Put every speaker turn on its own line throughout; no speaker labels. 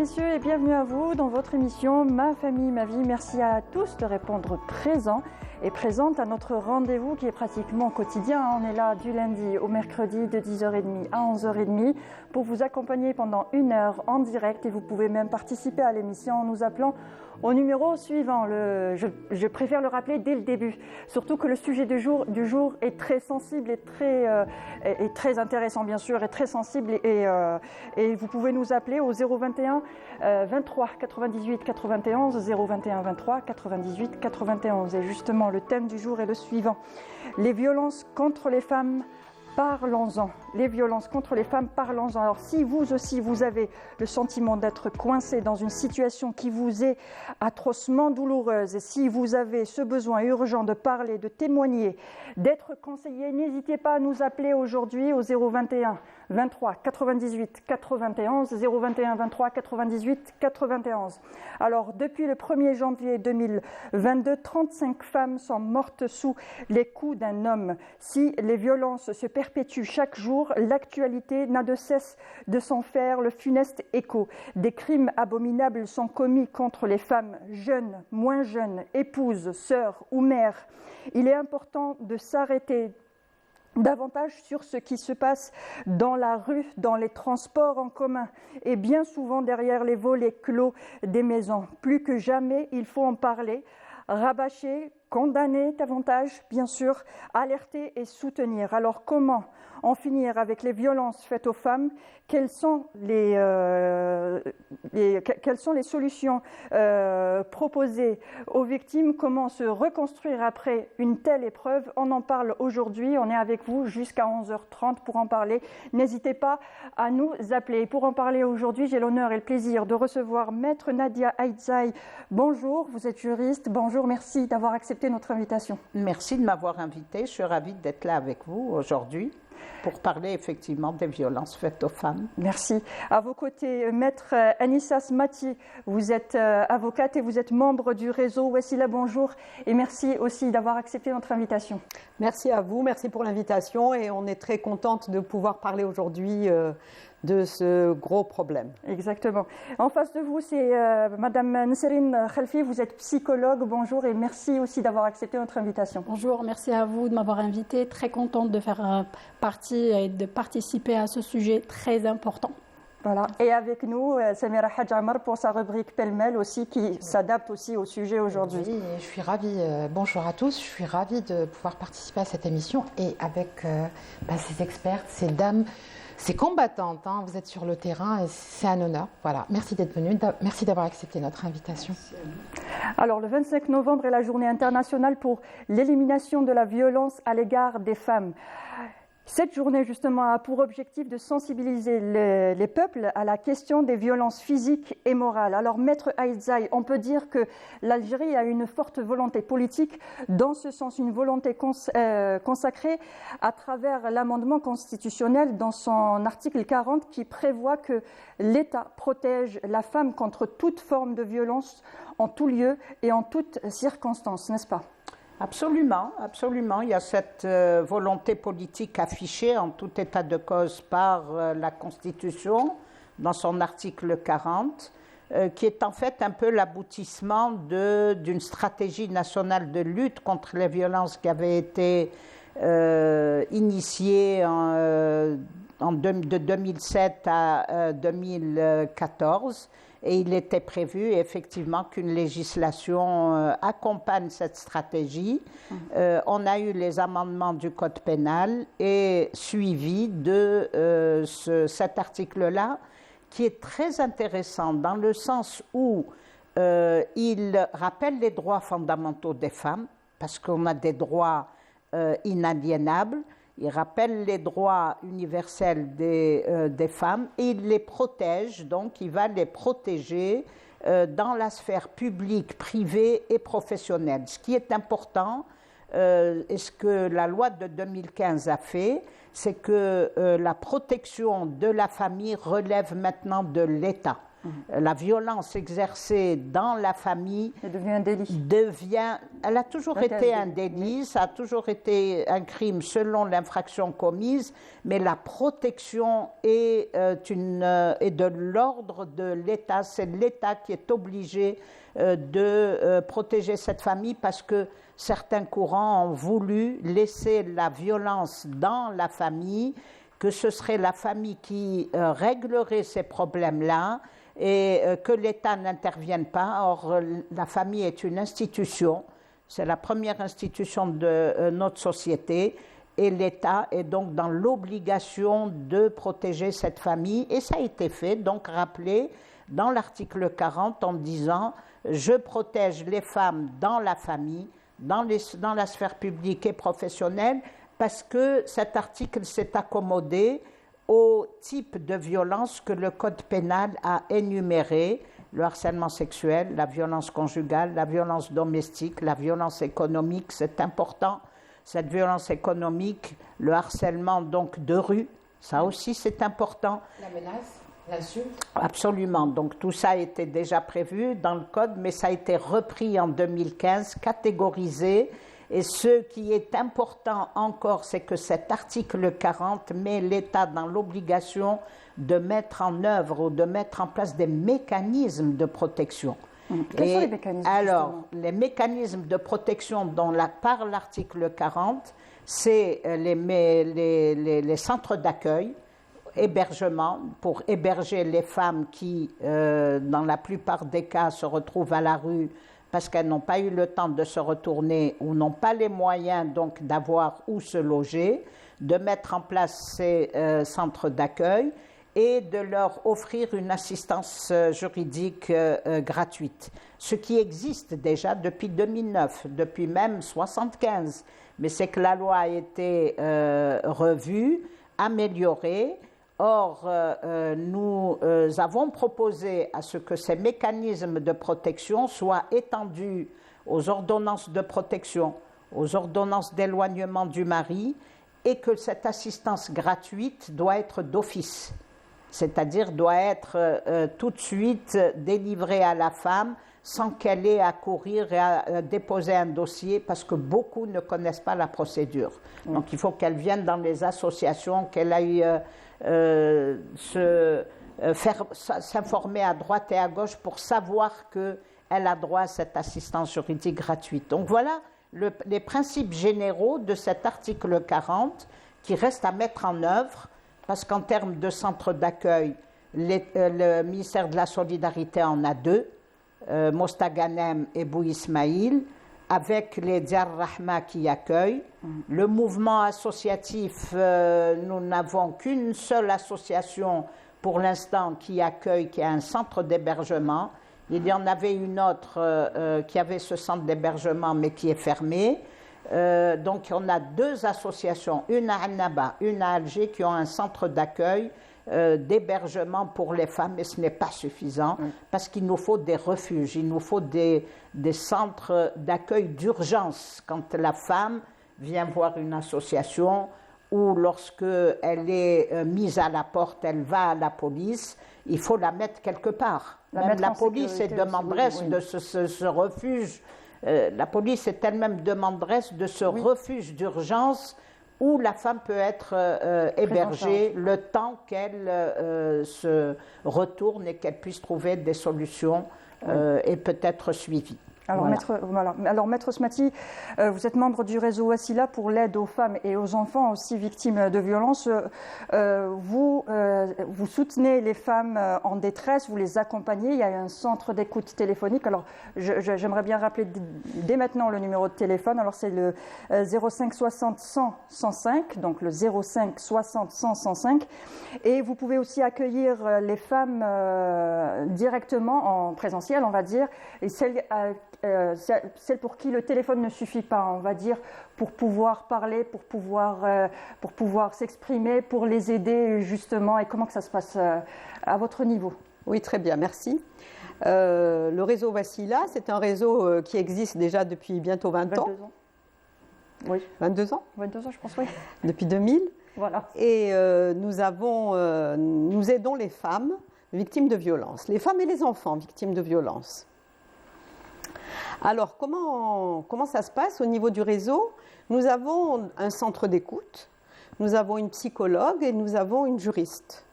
messieurs, et bienvenue à vous dans votre émission Ma famille, ma vie. Merci à tous de répondre présent et présente à notre rendez-vous qui est pratiquement quotidien. On est là du lundi au mercredi de 10h30 à 11h30 pour vous accompagner pendant 1 heure en direct, et vous pouvez même participer à l'émission en nous appelant au numéro suivant. Je préfère le rappeler dès le début, surtout que le sujet du jour est très sensible et très intéressant bien sûr, et très sensible, et vous pouvez nous appeler au 021 23 98 91, 021 23 98 91. Et justement, le thème du jour est le suivant: les violences contre les femmes. Parlons-en. Les violences contre les femmes, parlons-en. Alors si vous aussi vous avez le sentiment d'être coincé dans une situation qui vous est atrocement douloureuse, et si vous avez ce besoin urgent de parler, de témoigner, d'être conseillé, n'hésitez pas à nous appeler aujourd'hui au 021 23 98 91, 021 23 98 91. Alors depuis le 1er janvier 2022, 35 femmes sont mortes sous les coups d'un homme. Si les violences se perpétuent chaque jour, l'actualité n'a de cesse de s'en faire le funeste écho. Des crimes abominables sont commis contre les femmes jeunes, moins jeunes, épouses, sœurs ou mères. Il est important de s'arrêter davantage sur ce qui se passe dans la rue, dans les transports en commun et bien souvent derrière les volets clos des maisons. Plus que jamais, il faut en parler, rabâcher, condamner davantage, bien sûr, alerter et soutenir. Alors comment en finir avec les violences faites aux femmes? Quelles sont les solutions proposées aux victimes? Comment se reconstruire après une telle épreuve? On en parle aujourd'hui. On est avec vous jusqu'à 11h30 pour en parler. N'hésitez pas à nous appeler. Pour en parler aujourd'hui, j'ai l'honneur et le plaisir de recevoir Maître Nadia Aïdzaï. Bonjour, vous êtes juriste. Bonjour, merci d'avoir accepté notre invitation.
Merci de m'avoir invitée. Je suis ravie d'être là avec vous aujourd'hui pour parler effectivement des violences faites aux femmes.
Merci. À vos côtés, Maître Anissa Smati, vous êtes avocate et vous êtes membre du réseau Wassila. Bonjour et merci aussi d'avoir accepté notre invitation.
Merci à vous, merci pour l'invitation, et on est très contente de pouvoir parler aujourd'hui de ce gros problème.
Exactement. En face de vous, c'est Madame Nesserine Khalfi, vous êtes psychologue. Bonjour et merci aussi d'avoir accepté notre invitation.
Bonjour, merci à vous de m'avoir invitée. Très contente de faire partie et de participer à ce sujet très important.
Voilà. Et avec nous, Samira Hadjamar pour sa rubrique pêle-mêle aussi, qui s'adapte aussi au sujet aujourd'hui.
Oui, je suis ravie. Bonjour à tous. Je suis ravie de pouvoir participer à cette émission et avec ces expertes, ces dames, ces combattantes. Vous êtes sur le terrain et c'est un honneur. Voilà. Merci d'être venue. Merci d'avoir accepté notre invitation.
Alors, le 25 novembre est la journée internationale pour l'élimination de la violence à l'égard des femmes. Cette journée, justement, a pour objectif de sensibiliser les peuples à la question des violences physiques et morales. Alors, Maître Aïdzaï, on peut dire que l'Algérie a une forte volonté politique, dans ce sens une volonté consacrée à travers l'amendement constitutionnel dans son article 40 qui prévoit que l'État protège la femme contre toute forme de violence en tout lieu et en toutes circonstances, n'est-ce pas ?
Absolument, absolument. Il y a cette volonté politique affichée en tout état de cause par la Constitution, dans son article 40, qui est en fait un peu l'aboutissement d'une stratégie nationale de lutte contre les violences qui avait été initiée de 2007 à 2014. Et il était prévu effectivement qu'une législation accompagne cette stratégie. On a eu les amendements du Code pénal et suivi de cet article-là, qui est très intéressant dans le sens où il rappelle les droits fondamentaux des femmes, parce qu'on a des droits inaliénables. Il rappelle les droits universels des femmes et il les protège, donc il va les protéger dans la sphère publique, privée et professionnelle. Ce qui est important, et ce que la loi de 2015 a fait, c'est que la protection de la famille relève maintenant de l'État. La violence exercée dans la famille
devient un délit.
Elle a toujours été un délit, ça a toujours été un crime selon l'infraction commise, mais la protection est de l'ordre de l'État. C'est l'État qui est obligé de protéger cette famille parce que certains courants ont voulu laisser la violence dans la famille, que ce serait la famille qui réglerait ces problèmes-là et que l'État n'intervienne pas. Or, la famille est une institution, c'est la première institution de notre société et l'État est donc dans l'obligation de protéger cette famille et ça a été fait, donc rappelé dans l'article 40 en disant « Je protège les femmes dans la famille, dans la sphère publique et professionnelle » parce que cet article s'est accommodé au type de violence que le Code pénal a énuméré, le harcèlement sexuel, la violence conjugale, la violence domestique, la violence économique, c'est important. Cette violence économique, le harcèlement donc de rue, ça aussi c'est important.
La menace, l'insulte.
Absolument, donc tout ça était déjà prévu dans le Code, mais ça a été repris en 2015, catégorisé. Et ce qui est important encore, c'est que cet article 40 met l'État dans l'obligation de mettre en œuvre ou de mettre en place des mécanismes de protection.
Quels sont les mécanismes?
Alors, les mécanismes de protection par l'article 40, c'est les centres d'accueil, hébergement, pour héberger les femmes qui, dans la plupart des cas, se retrouvent à la rue parce qu'elles n'ont pas eu le temps de se retourner ou n'ont pas les moyens donc d'avoir où se loger, de mettre en place ces centres d'accueil et de leur offrir une assistance juridique gratuite. Ce qui existe déjà depuis 2009, depuis même 1975, mais c'est que la loi a été revue, améliorée. Or, nous avons proposé à ce que ces mécanismes de protection soient étendus aux ordonnances de protection, aux ordonnances d'éloignement du mari, et que cette assistance gratuite doit être d'office, c'est-à-dire doit être tout de suite délivrée à la femme sans qu'elle ait à courir et à déposer un dossier, parce que beaucoup ne connaissent pas la procédure. Donc, il faut qu'elle vienne dans les associations, qu'elle aille s'informer à droite et à gauche pour savoir qu'elle a droit à cette assistance juridique gratuite. Donc voilà les principes généraux de cet article 40 qui reste à mettre en œuvre, parce qu'en termes de centres d'accueil, le ministère de la Solidarité en a 2, Mostaganem et Bou Ismaïl, avec les Diyar Rahma qui accueillent. Le mouvement associatif, nous n'avons qu'une seule association pour l'instant qui accueille, qui a un centre d'hébergement. Il y en avait une autre qui avait ce centre d'hébergement mais qui est fermé. Donc on a 2 associations, une à Annaba, une à Alger, qui ont un centre d'accueil d'hébergement pour les femmes, mais ce n'est pas suffisant parce qu'il nous faut des refuges, il nous faut des centres d'accueil d'urgence quand la femme vient voir une association ou lorsque elle est mise à la porte, elle va à la police, il faut la mettre quelque part. Même la police est demanderesse de ce refuge. La police est elle-même demanderesse de ce refuge d'urgence où la femme peut être hébergée le temps qu'elle se retourne et qu'elle puisse trouver des solutions et peut-être suivie.
Alors, Maître Smati, vous êtes membre du réseau Wassila pour l'aide aux femmes et aux enfants aussi victimes de violences. Vous soutenez les femmes en détresse, vous les accompagnez. Il y a un centre d'écoute téléphonique. Alors, j'aimerais bien rappeler dès maintenant le numéro de téléphone. Alors, c'est le 05 60 100 105, donc le 05 60 100 105. Et vous pouvez aussi accueillir les femmes directement en présentiel, on va dire, et celles pour qui le téléphone ne suffit pas, on va dire, pour pouvoir parler, pour pouvoir s'exprimer, pour les aider justement. Et comment que ça se passe à votre niveau?
Oui, très bien, merci. Le réseau Wassila, c'est un réseau qui existe déjà depuis bientôt 20 ans.
22 ans. Oui.
22 ans
22 ans, je pense, oui.
Depuis 2000.
Voilà.
Et nous aidons les femmes victimes de violences, les femmes et les enfants victimes de violences. Alors, comment ça se passe au niveau du réseau? Nous avons un centre d'écoute, nous avons une psychologue et nous avons une juriste.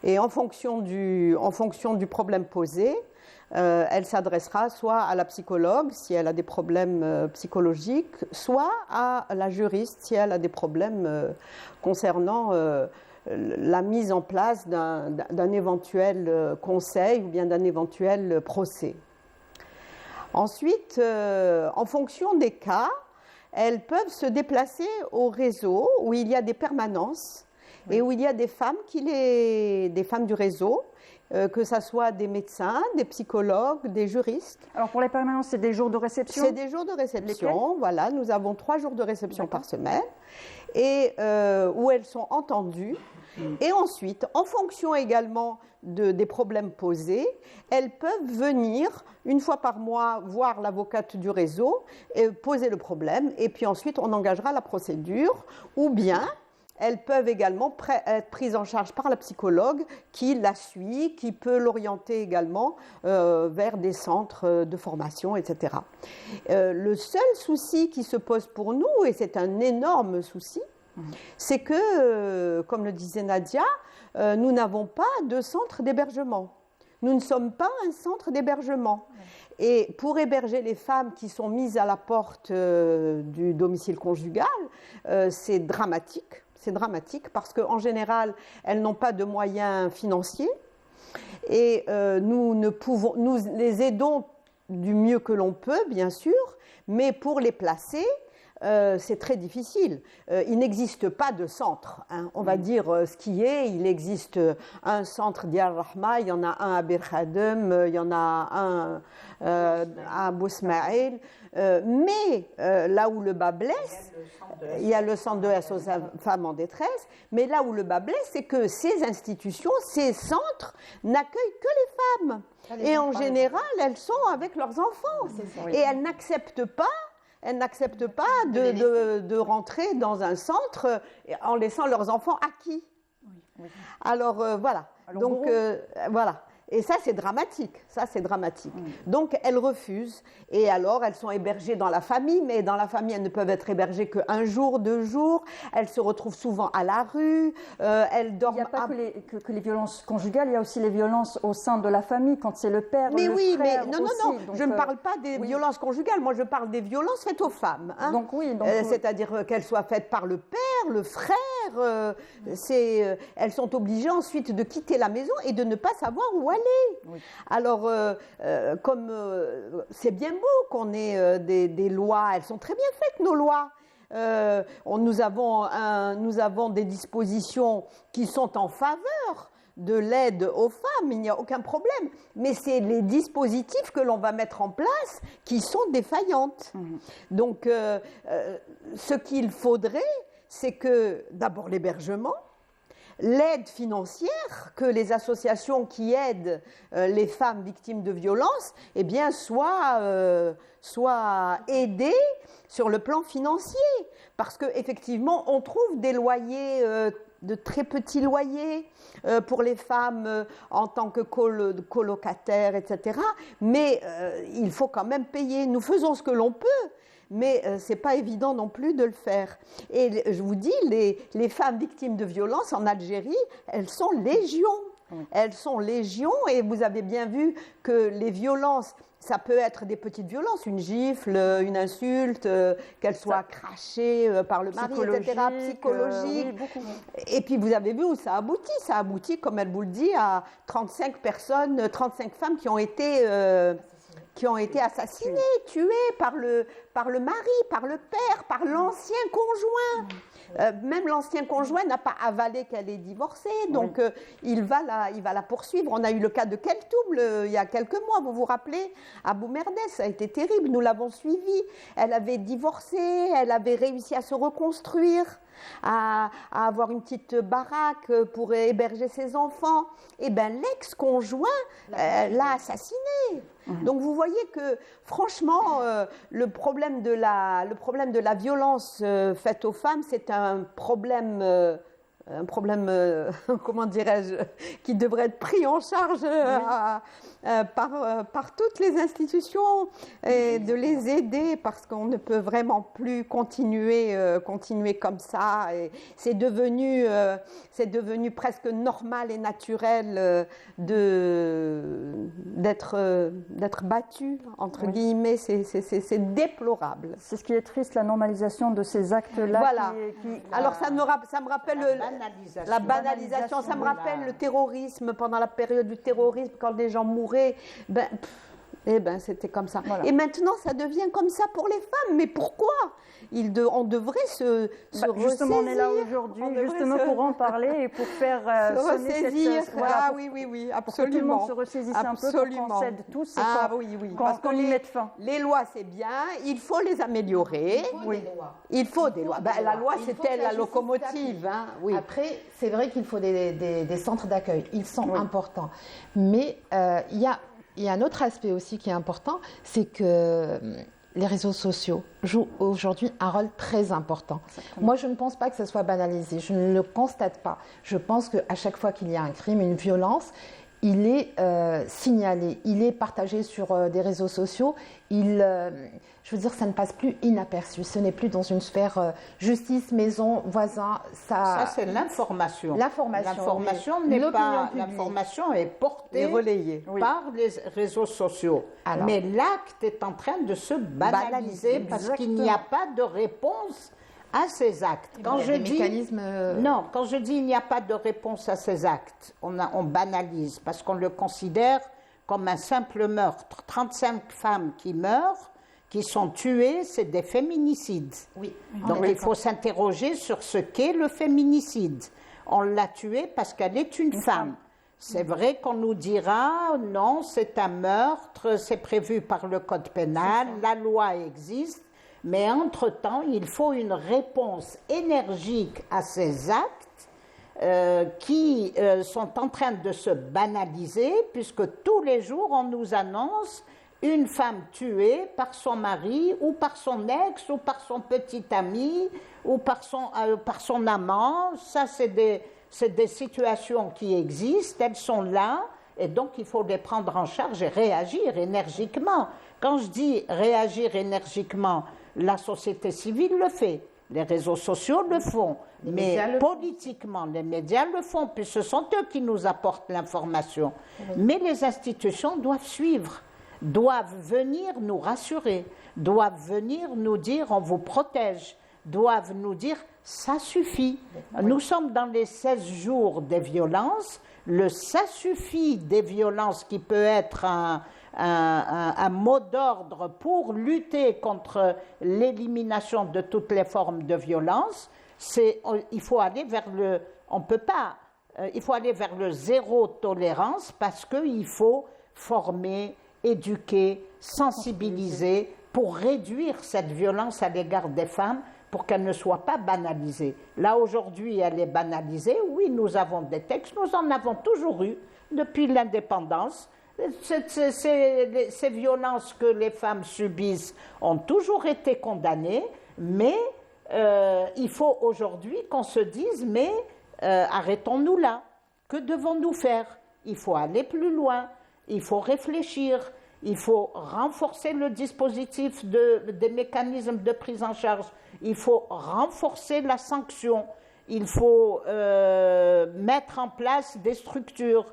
Et en fonction du problème posé, elle s'adressera soit à la psychologue si elle a des problèmes psychologiques, soit à la juriste si elle a des problèmes concernant la mise en place d'un éventuel conseil ou bien d'un éventuel procès. Ensuite, en fonction des cas, elles peuvent se déplacer au réseau où il y a des permanences et où il y a des femmes du réseau, que ce soit des médecins, des psychologues, des juristes.
Alors pour les permanences, c'est des jours de réception?
C'est des jours de réception, voilà. Nous avons 3 jours de réception par semaine et où elles sont entendues. Et ensuite, en fonction également des problèmes posés, elles peuvent venir une fois par mois voir l'avocate du réseau et poser le problème. Et puis ensuite, on engagera la procédure. Ou bien, elles peuvent également être prises en charge par la psychologue qui la suit, qui peut l'orienter également vers des centres de formation, etc. Le seul souci qui se pose pour nous, et c'est un énorme souci, c'est que, comme le disait Nadia, nous n'avons pas de centre d'hébergement. Nous ne sommes pas un centre d'hébergement. Et pour héberger les femmes qui sont mises à la porte du domicile conjugal, c'est dramatique. C'est dramatique parce qu'en général, elles n'ont pas de moyens financiers. Et nous les aidons du mieux que l'on peut, bien sûr, mais pour les placer, c'est très difficile. Il n'existe pas de centre. On va dire ce qui est. Il existe un centre d'Yar Rahma, il y en a un à Bir Khadem, il y en a un à Bousmaïl. Mais là où le bas blesse, il y a le centre de SOS Femmes en détresse, mais là où le bas blesse, c'est que ces institutions, ces centres n'accueillent que les femmes. Et en général, elles sont avec leurs enfants. Et elles n'acceptent pas de rentrer dans un centre en laissant leurs enfants acquis. Alors voilà. Donc voilà. Et ça, c'est dramatique. Donc, elles refusent. Et alors, elles sont hébergées dans la famille. Mais dans la famille, elles ne peuvent être hébergées qu'un jour, 2 jours. Elles se retrouvent souvent à la rue. Elles dorment...
Il n'y a pas que les violences conjugales. Il y a aussi les violences au sein de la famille, quand c'est le père,
mais
le
oui,
frère
mais non.
Donc,
je ne parle pas des violences conjugales. Moi, je parle des violences faites aux femmes. Hein.
Donc,
c'est-à-dire qu'elles soient faites par le père, le frère. Elles sont obligées ensuite de quitter la maison et de ne pas savoir où aller. Oui. Alors, comme c'est bien beau qu'on ait des lois, elles sont très bien faites, nos lois. Nous avons des dispositions qui sont en faveur de l'aide aux femmes, il n'y a aucun problème. Mais c'est les dispositifs que l'on va mettre en place qui sont défaillantes. Donc, ce qu'il faudrait, c'est que, d'abord, l'hébergement, l'aide financière, que les associations qui aident les femmes victimes de violences, eh bien, soient aidées sur le plan financier. Parce qu'effectivement, on trouve des loyers, de très petits loyers pour les femmes en tant que colocataires, etc. Mais il faut quand même payer. Nous faisons ce que l'on peut. Mais ce n'est pas évident non plus de le faire. Et je vous dis, les femmes victimes de violences en Algérie, elles sont légion. Elles sont légion et vous avez bien vu que les violences, ça peut être des petites violences, une gifle, une insulte, qu'elle soit crachée par le mari, etc., psychologique.
Oui,
et puis vous avez vu où ça aboutit. Ça aboutit, comme elle vous le dit, à 35 femmes qui ont été assassinées, tuées par le mari, par le père, par l'ancien conjoint. Même l'ancien conjoint n'a pas avalé qu'elle est divorcée, donc il va la poursuivre. On a eu le cas de Keltoum il y a quelques mois, vous vous rappelez, à Boumerdès, ça a été terrible, nous l'avons suivi. Elle avait divorcé, elle avait réussi à se reconstruire, à avoir une petite baraque pour héberger ses enfants. Et bien l'ex-conjoint l'a assassinée. Donc vous voyez que franchement, le problème de la violence faite aux femmes, c'est un problème comment dirais-je, qui devrait être pris en charge par toutes les institutions et de les aider parce qu'on ne peut vraiment plus continuer comme ça. Et c'est devenu presque normal et naturel d'être battu, entre guillemets. C'est déplorable.
C'est ce qui est triste, la normalisation de ces actes-là.
Voilà. Alors ça me rappelle la banalisation. Ça me rappelle le terrorisme, pendant la période du terrorisme, quand les gens mouraient. C'était comme ça. Voilà. Et maintenant, ça devient comme ça pour les femmes. Mais pourquoi ? On devrait se ressaisir.
Justement, on est là aujourd'hui pour en parler et pour faire
se ressaisir.
Oui,
absolument.
Pour que tout le monde se ressaisisse un peu, pour qu'on s'aide tous et qu'on y mette fin.
Les lois, c'est bien, il faut les améliorer. Il faut des lois. La loi, c'était la locomotive.
Après, c'est vrai qu'il faut des centres d'accueil. Ils sont importants. Mais il y a un autre aspect aussi qui est important, c'est que les réseaux sociaux jouent aujourd'hui un rôle très important. Exactement. Moi, je ne pense pas que ça soit banalisé. Je ne le constate pas. Je pense qu'à chaque fois qu'il y a un crime, une violence, il est signalé, il est partagé sur des réseaux sociaux. Je veux dire, ça ne passe plus inaperçu. Ce n'est plus dans une sphère justice, maison, voisin.
Ça, c'est l'information. L'information est portée
et relayée
par les réseaux sociaux. Alors, mais l'acte est en train de se banaliser parce qu'il n'y a pas de réponse à ces actes. Quand je dis il n'y a pas de réponse à ces actes, on banalise parce qu'on le considère comme un simple meurtre. 35 femmes qui meurent, qui sont tuées, c'est des féminicides.
Oui.
Donc il faut s'interroger sur ce qu'est le féminicide. On l'a tuée parce qu'elle est une femme. C'est vrai qu'on nous dira non, c'est un meurtre, c'est prévu par le code pénal, la loi existe. Mais entre-temps, il faut une réponse énergique à ces actes qui sont en train de se banaliser, puisque tous les jours, on nous annonce une femme tuée par son mari ou par son ex ou par son petit ami ou par son amant. Ça, c'est des situations qui existent, elles sont là, et donc il faut les prendre en charge et réagir énergiquement. Quand je dis réagir énergiquement, la société civile le fait, les réseaux sociaux le font, mais politiquement, les médias le font, puis ce sont eux qui nous apportent l'information. Mais les institutions doivent suivre, doivent venir nous rassurer, doivent venir nous dire on vous protège, doivent nous dire ça suffit. Nous sommes dans les 16 jours des violences, le ça suffit des violences qui peut être un mot d'ordre pour lutter contre l'élimination de toutes les formes de violence. Il faut aller vers le zéro tolérance parce qu'il faut former, éduquer, sensibiliser pour réduire cette violence à l'égard des femmes pour qu'elle ne soit pas banalisée. Là, aujourd'hui, elle est banalisée. Oui, nous avons des textes, nous en avons toujours eu depuis l'indépendance. Ces violences que les femmes subissent ont toujours été condamnées, mais il faut aujourd'hui qu'on se dise, mais arrêtons-nous là. Que devons-nous faire? Il faut aller plus loin, il faut réfléchir, il faut renforcer le dispositif des mécanismes de prise en charge, il faut renforcer la sanction, il faut mettre en place des structures.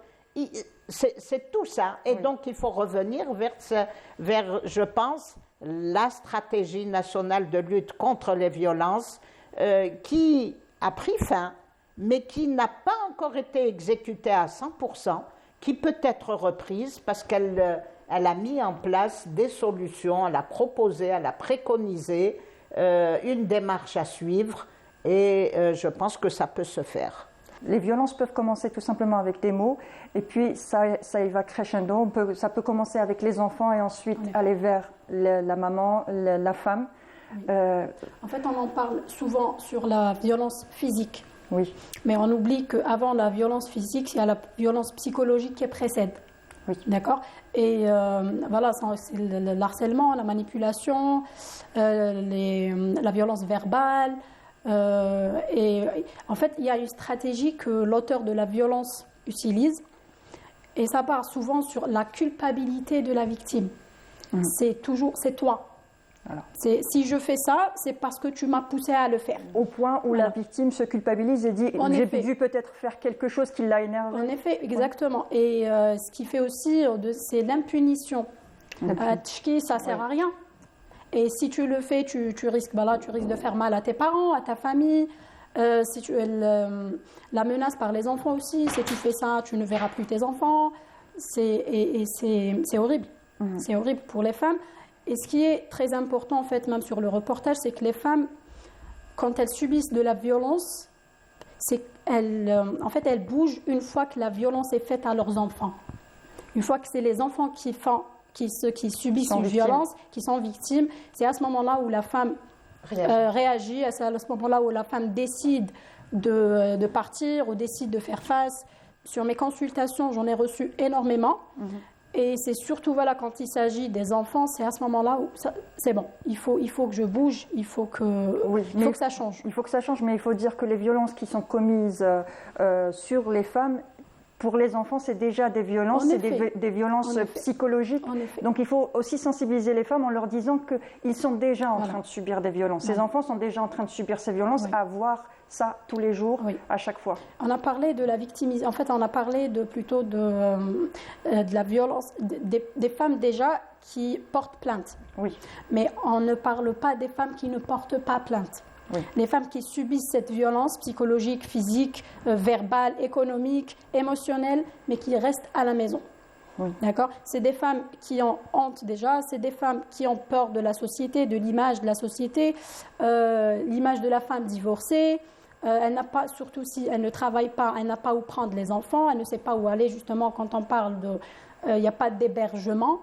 C'est tout ça. Et donc, il faut revenir vers, je pense, la stratégie nationale de lutte contre les violences qui a pris fin, mais qui n'a pas encore été exécutée à 100%, qui peut être reprise parce qu'elle a mis en place des solutions, elle a proposé, elle a préconisé une démarche à suivre et je pense que ça peut se faire.
Les violences peuvent commencer tout simplement avec des mots et puis ça y va crescendo. Ça peut commencer avec les enfants et ensuite aller vers la maman, la femme.
En fait, on en parle souvent sur la violence physique.
Oui.
Mais on oublie qu'avant la violence physique, il y a la violence psychologique qui précède.
Oui.
D'accord. Et voilà, c'est l'harcèlement, la manipulation, la violence verbale. Et en fait, il y a une stratégie que l'auteur de la violence utilise, et ça part souvent sur la culpabilité de la victime. C'est toi.
Voilà.
Si je fais ça, c'est parce que tu m'as poussé à le faire.
Au point où la victime se culpabilise et dit « j'ai dû peut-être faire quelque chose qui l'a énervé ».
En effet, exactement. Et ce qui fait aussi, c'est l'impunition. Tchki, ça ne sert à rien. Et si tu le fais, tu risques de faire mal à tes parents, à ta famille. La menace par les enfants aussi, si tu fais ça, tu ne verras plus tes enfants. C'est horrible. C'est horrible pour les femmes. Et ce qui est très important, en fait, même sur le reportage, c'est que les femmes, quand elles subissent de la violence, en fait, elles bougent une fois que la violence est faite à leurs enfants. Une fois que c'est les enfants qui subissent une violence, qui sont victimes, c'est à ce moment-là où la femme réagit, c'est à ce moment-là où la femme décide de partir ou décide de faire face. Sur mes consultations, j'en ai reçu énormément. Et c'est surtout quand il s'agit des enfants, c'est à ce moment-là où c'est bon. Il faut que je bouge, il faut que ça change.
Il faut que ça change, mais il faut dire que les violences qui sont commises sur les femmes, pour les enfants, c'est déjà des violences, c'est des violences psychologiques. Donc il faut aussi sensibiliser les femmes en leur disant qu'ils sont déjà en train de subir des violences. Ces enfants sont déjà en train de subir ces violences, à voir ça tous les jours, à chaque fois.
On a parlé de la victimisation, en fait on a parlé plutôt de la violence des femmes déjà qui portent plainte.
Oui.
Mais on ne parle pas des femmes qui ne portent pas plainte. Oui. Les femmes qui subissent cette violence psychologique, physique, verbale, économique, émotionnelle, mais qui restent à la maison. Oui. D'accord ? C'est des femmes qui ont honte déjà, c'est des femmes qui ont peur de la société, de l'image de la société, l'image de la femme divorcée. Elle n'a pas, surtout si elle ne travaille pas, elle n'a pas où prendre les enfants, elle ne sait pas où aller justement quand on parle de... Il n'y a pas d'hébergement.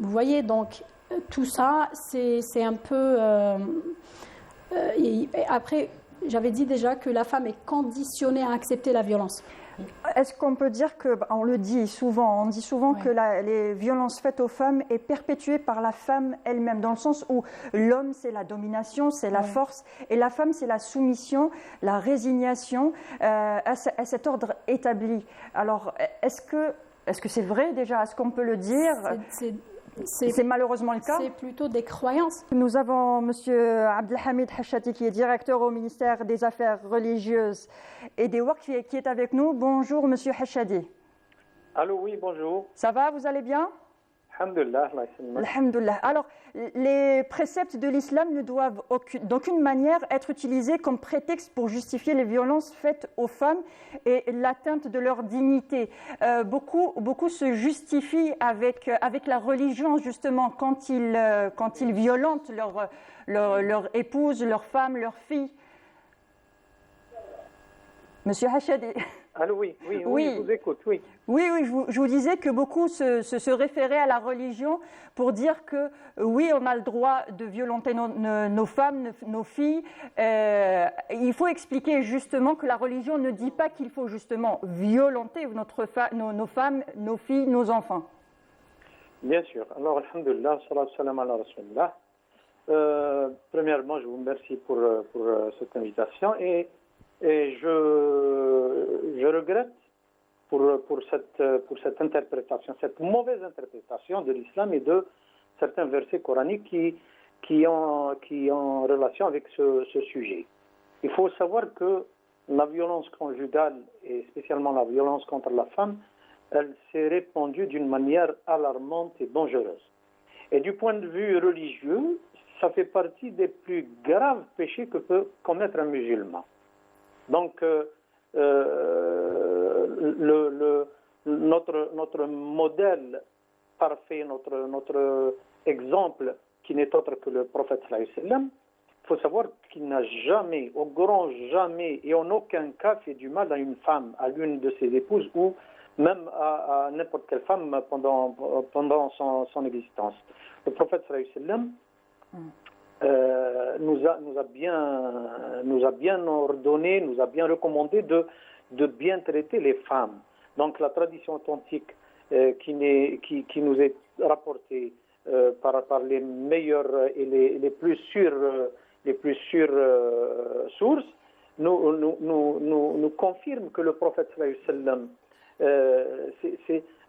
Vous voyez, donc tout ça, c'est un peu... et après, j'avais dit déjà que la femme est conditionnée à accepter la violence.
Est-ce qu'on peut dire que, on dit souvent que les violences faites aux femmes est perpétuée par la femme elle-même, dans le sens où l'homme c'est la domination, c'est la force, et la femme c'est la soumission, la résignation à cet ordre établi. Alors, est-ce que c'est vrai déjà? Est-ce qu'on peut le dire? C'est malheureusement le cas.
C'est plutôt des croyances.
Nous avons M. Abdelhamid Hachati qui est directeur au ministère des Affaires religieuses et des Waqf qui est avec nous. Bonjour M. Hachati.
Allô, oui, bonjour.
Ça va, vous allez bien?
Alhamdulillah.
Alhamdulillah. Alors, les préceptes de l'islam ne doivent d'aucune manière être utilisés comme prétexte pour justifier les violences faites aux femmes et l'atteinte de leur dignité. Beaucoup se justifient avec la religion, justement, quand ils violentent leur épouse, leur femme, leur fille. Monsieur Hachadi.
Allô, oui, je vous écoute, oui.
Oui, je vous disais que beaucoup se référaient à la religion pour dire que oui, on a le droit de violenter nos femmes, nos filles. Il faut expliquer justement que la religion ne dit pas qu'il faut justement violenter nos femmes, nos filles, nos enfants.
Bien sûr. Alors, alhamdulillah, salatu salam ala rasulillah. Premièrement, je vous remercie pour cette invitation et je regrette pour cette interprétation, cette mauvaise interprétation de l'islam et de certains versets coraniques qui ont relation avec ce sujet. Il faut savoir que la violence conjugale et spécialement la violence contre la femme, elle s'est répandue d'une manière alarmante et dangereuse. Et du point de vue religieux, ça fait partie des plus graves péchés que peut commettre un musulman. Donc, notre modèle parfait, notre exemple, qui n'est autre que le prophète sallallahu alayhi wa sallam, il faut savoir qu'il n'a jamais, au grand jamais et en aucun cas fait du mal à une femme, à l'une de ses épouses ou même à n'importe quelle femme pendant son existence. Le prophète sallallahu alayhi wa sallam nous a bien ordonné, nous a bien recommandé de bien traiter les femmes. Donc la tradition authentique qui nous est rapportée par les meilleurs et les plus sûrs plus sûres sources nous confirment que le prophète sallallahu alayhi wa sallam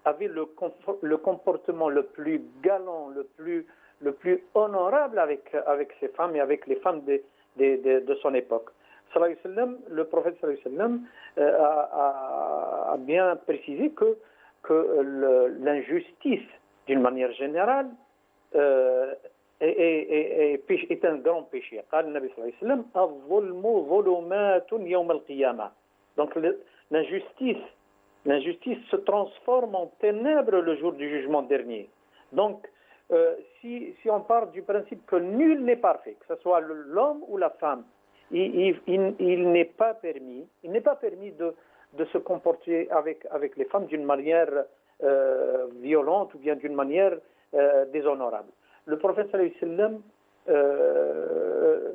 avait le comportement le plus galant, le plus honorable avec ses femmes et avec les femmes de son époque. Sallallahu alayhi wa sallam, le prophète sallallahu alayhi wa sallam a bien précisé que l'injustice, d'une manière générale, est un grand péché. قال النبي صلى الله عليه وسلم الظلم ظلمات يوم القيامة. Donc l'injustice se transforme en ténèbres le jour du jugement dernier. Donc si on part du principe que nul n'est parfait, que ce soit l'homme ou la femme, il n'est pas permis de se comporter avec les femmes d'une manière violente ou bien d'une manière déshonorable. Le prophète sallallahu alayhi wa sallam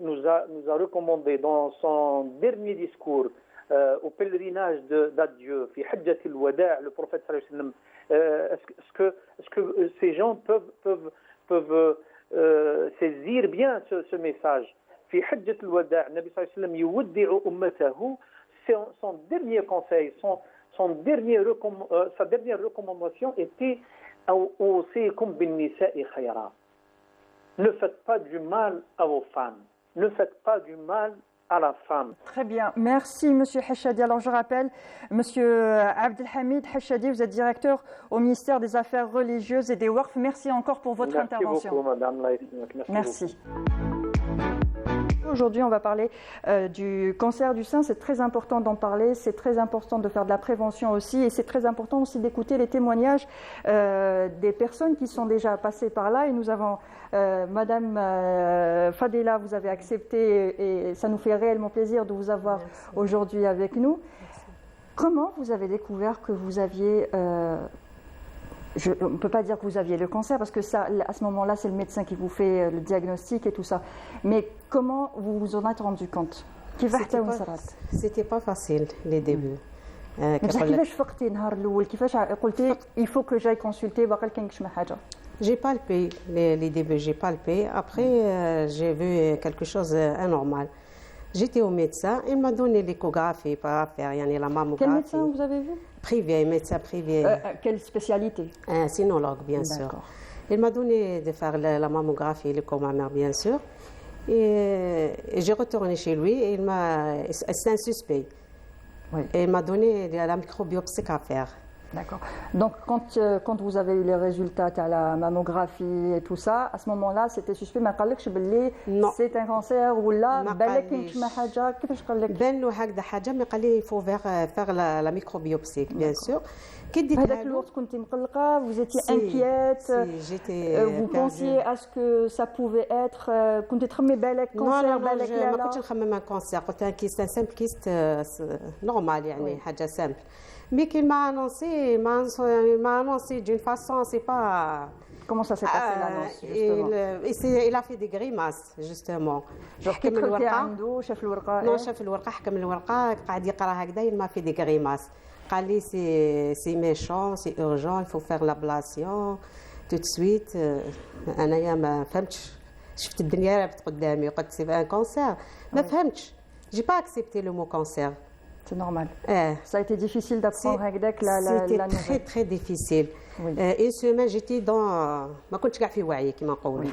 nous a recommandé dans son dernier discours au pèlerinage d'adieu, fi hajjat al-wada', le prophète sallallahu alayhi wa sallam, est-ce que ces gens peuvent saisir bien ce message? Fi hajjat al-wada', Nabi sallallahu alayhi wa sallam yuwaddi'u ummatahu, son dernier conseil, sa dernière recommandation était awsikum bin nisa'i khayra. Ne faites pas du mal à vos femmes. Ne faites pas du mal à la femme.
Très bien. Merci, Monsieur Hachadi. Alors, je rappelle, Monsieur Abdelhamid Hachadi, vous êtes directeur au ministère des Affaires religieuses et des Waqf. Merci encore pour votre intervention.
Merci beaucoup, Madame Laïs.
Merci. Aujourd'hui, on va parler du cancer du sein. C'est très important d'en parler, c'est très important de faire de la prévention aussi, et c'est très important aussi d'écouter les témoignages des personnes qui sont déjà passées par là. Et nous avons Madame Fadela, vous avez accepté, et ça nous fait réellement plaisir de vous avoir aujourd'hui avec nous. Comment vous avez découvert que vous aviez... on ne peut pas dire que vous aviez le cancer parce que ça, à ce moment-là, c'est le médecin qui vous fait le diagnostic et tout ça. Mais comment vous vous en êtes rendu compte?
C'était pas facile les débuts.
كيفاش فقتي نهار الاول كيفاش قلتي il faut que j'aille consulter باقي كاين شي حاجه
J'ai palpé les débuts, j'ai palpé. Après, j'ai vu quelque chose d'anormal. J'étais au médecin, il m'a donné l'échographie pour faire la mammographie.
Quel médecin vous avez vu?
Privé, médecin privé.
Quelle spécialité?
Un sinologue, bien sûr. Il m'a donné de faire la mammographie, l'écho mammaire, bien sûr. Et j'ai retourné chez lui et c'est un suspect.
Oui.
Et il m'a donné la microbiopsie à faire.
D'accord. Donc, quand vous avez eu les résultats à la mammographie et tout ça, à ce moment-là, c'était suspect. Mais
non.
C'est un cancer ou là,
il faut faire la microbiopsie, bien sûr.
Vous étiez inquiète, vous pensiez à ce que ça pouvait être
non, je cancer, un kyste, un simple kyste normal, simple. Mais qu'il m'a annoncé d'une façon, c'est pas...
Comment ça s'est passé l'annonce, justement?
Il a fait des grimaces, justement.
حكم الورقة عنده شاف الورقة
non شاف الورقة حكم الورقة قاعد يقرا هكذا il m'a fait des grimaces قال لي c'est méchant c'est urgent il faut faire l'ablation tout de suite أنايا ما فهمتش شفت الدنيا رابط قدامي قلت c'est un cancer ما فهمتش j'ai pas accepté le mot cancer.
C'est normal. Ça a été difficile d'apprendre avec la
C'était
nouvelle.
très très difficile.
Oui.
Une semaine j'étais dans ما كنتش قاع في وعي كما نقولوا.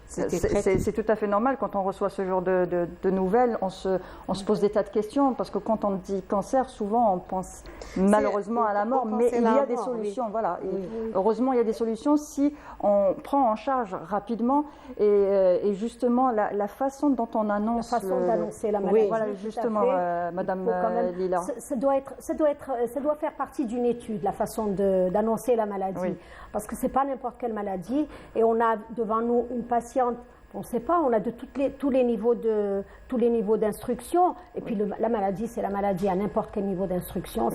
C'est tout à fait normal quand on reçoit ce genre de nouvelles, on se pose des tas de questions parce que quand on dit cancer, souvent on pense malheureusement à la mort, mais il y a des solutions. Oui. Voilà. Oui. Heureusement, il y a des solutions si on prend en charge rapidement et justement la façon dont on annonce.
La façon d'annoncer la maladie.
Oui, voilà, justement, Madame Lila.
Ça doit faire partie d'une étude, la façon d'annoncer la maladie. Oui. Parce que ce n'est pas n'importe quelle maladie et on a devant nous une patiente, on ne sait pas, on a de tous les niveaux d'instruction et puis la maladie, c'est la maladie à n'importe quel niveau d'instruction,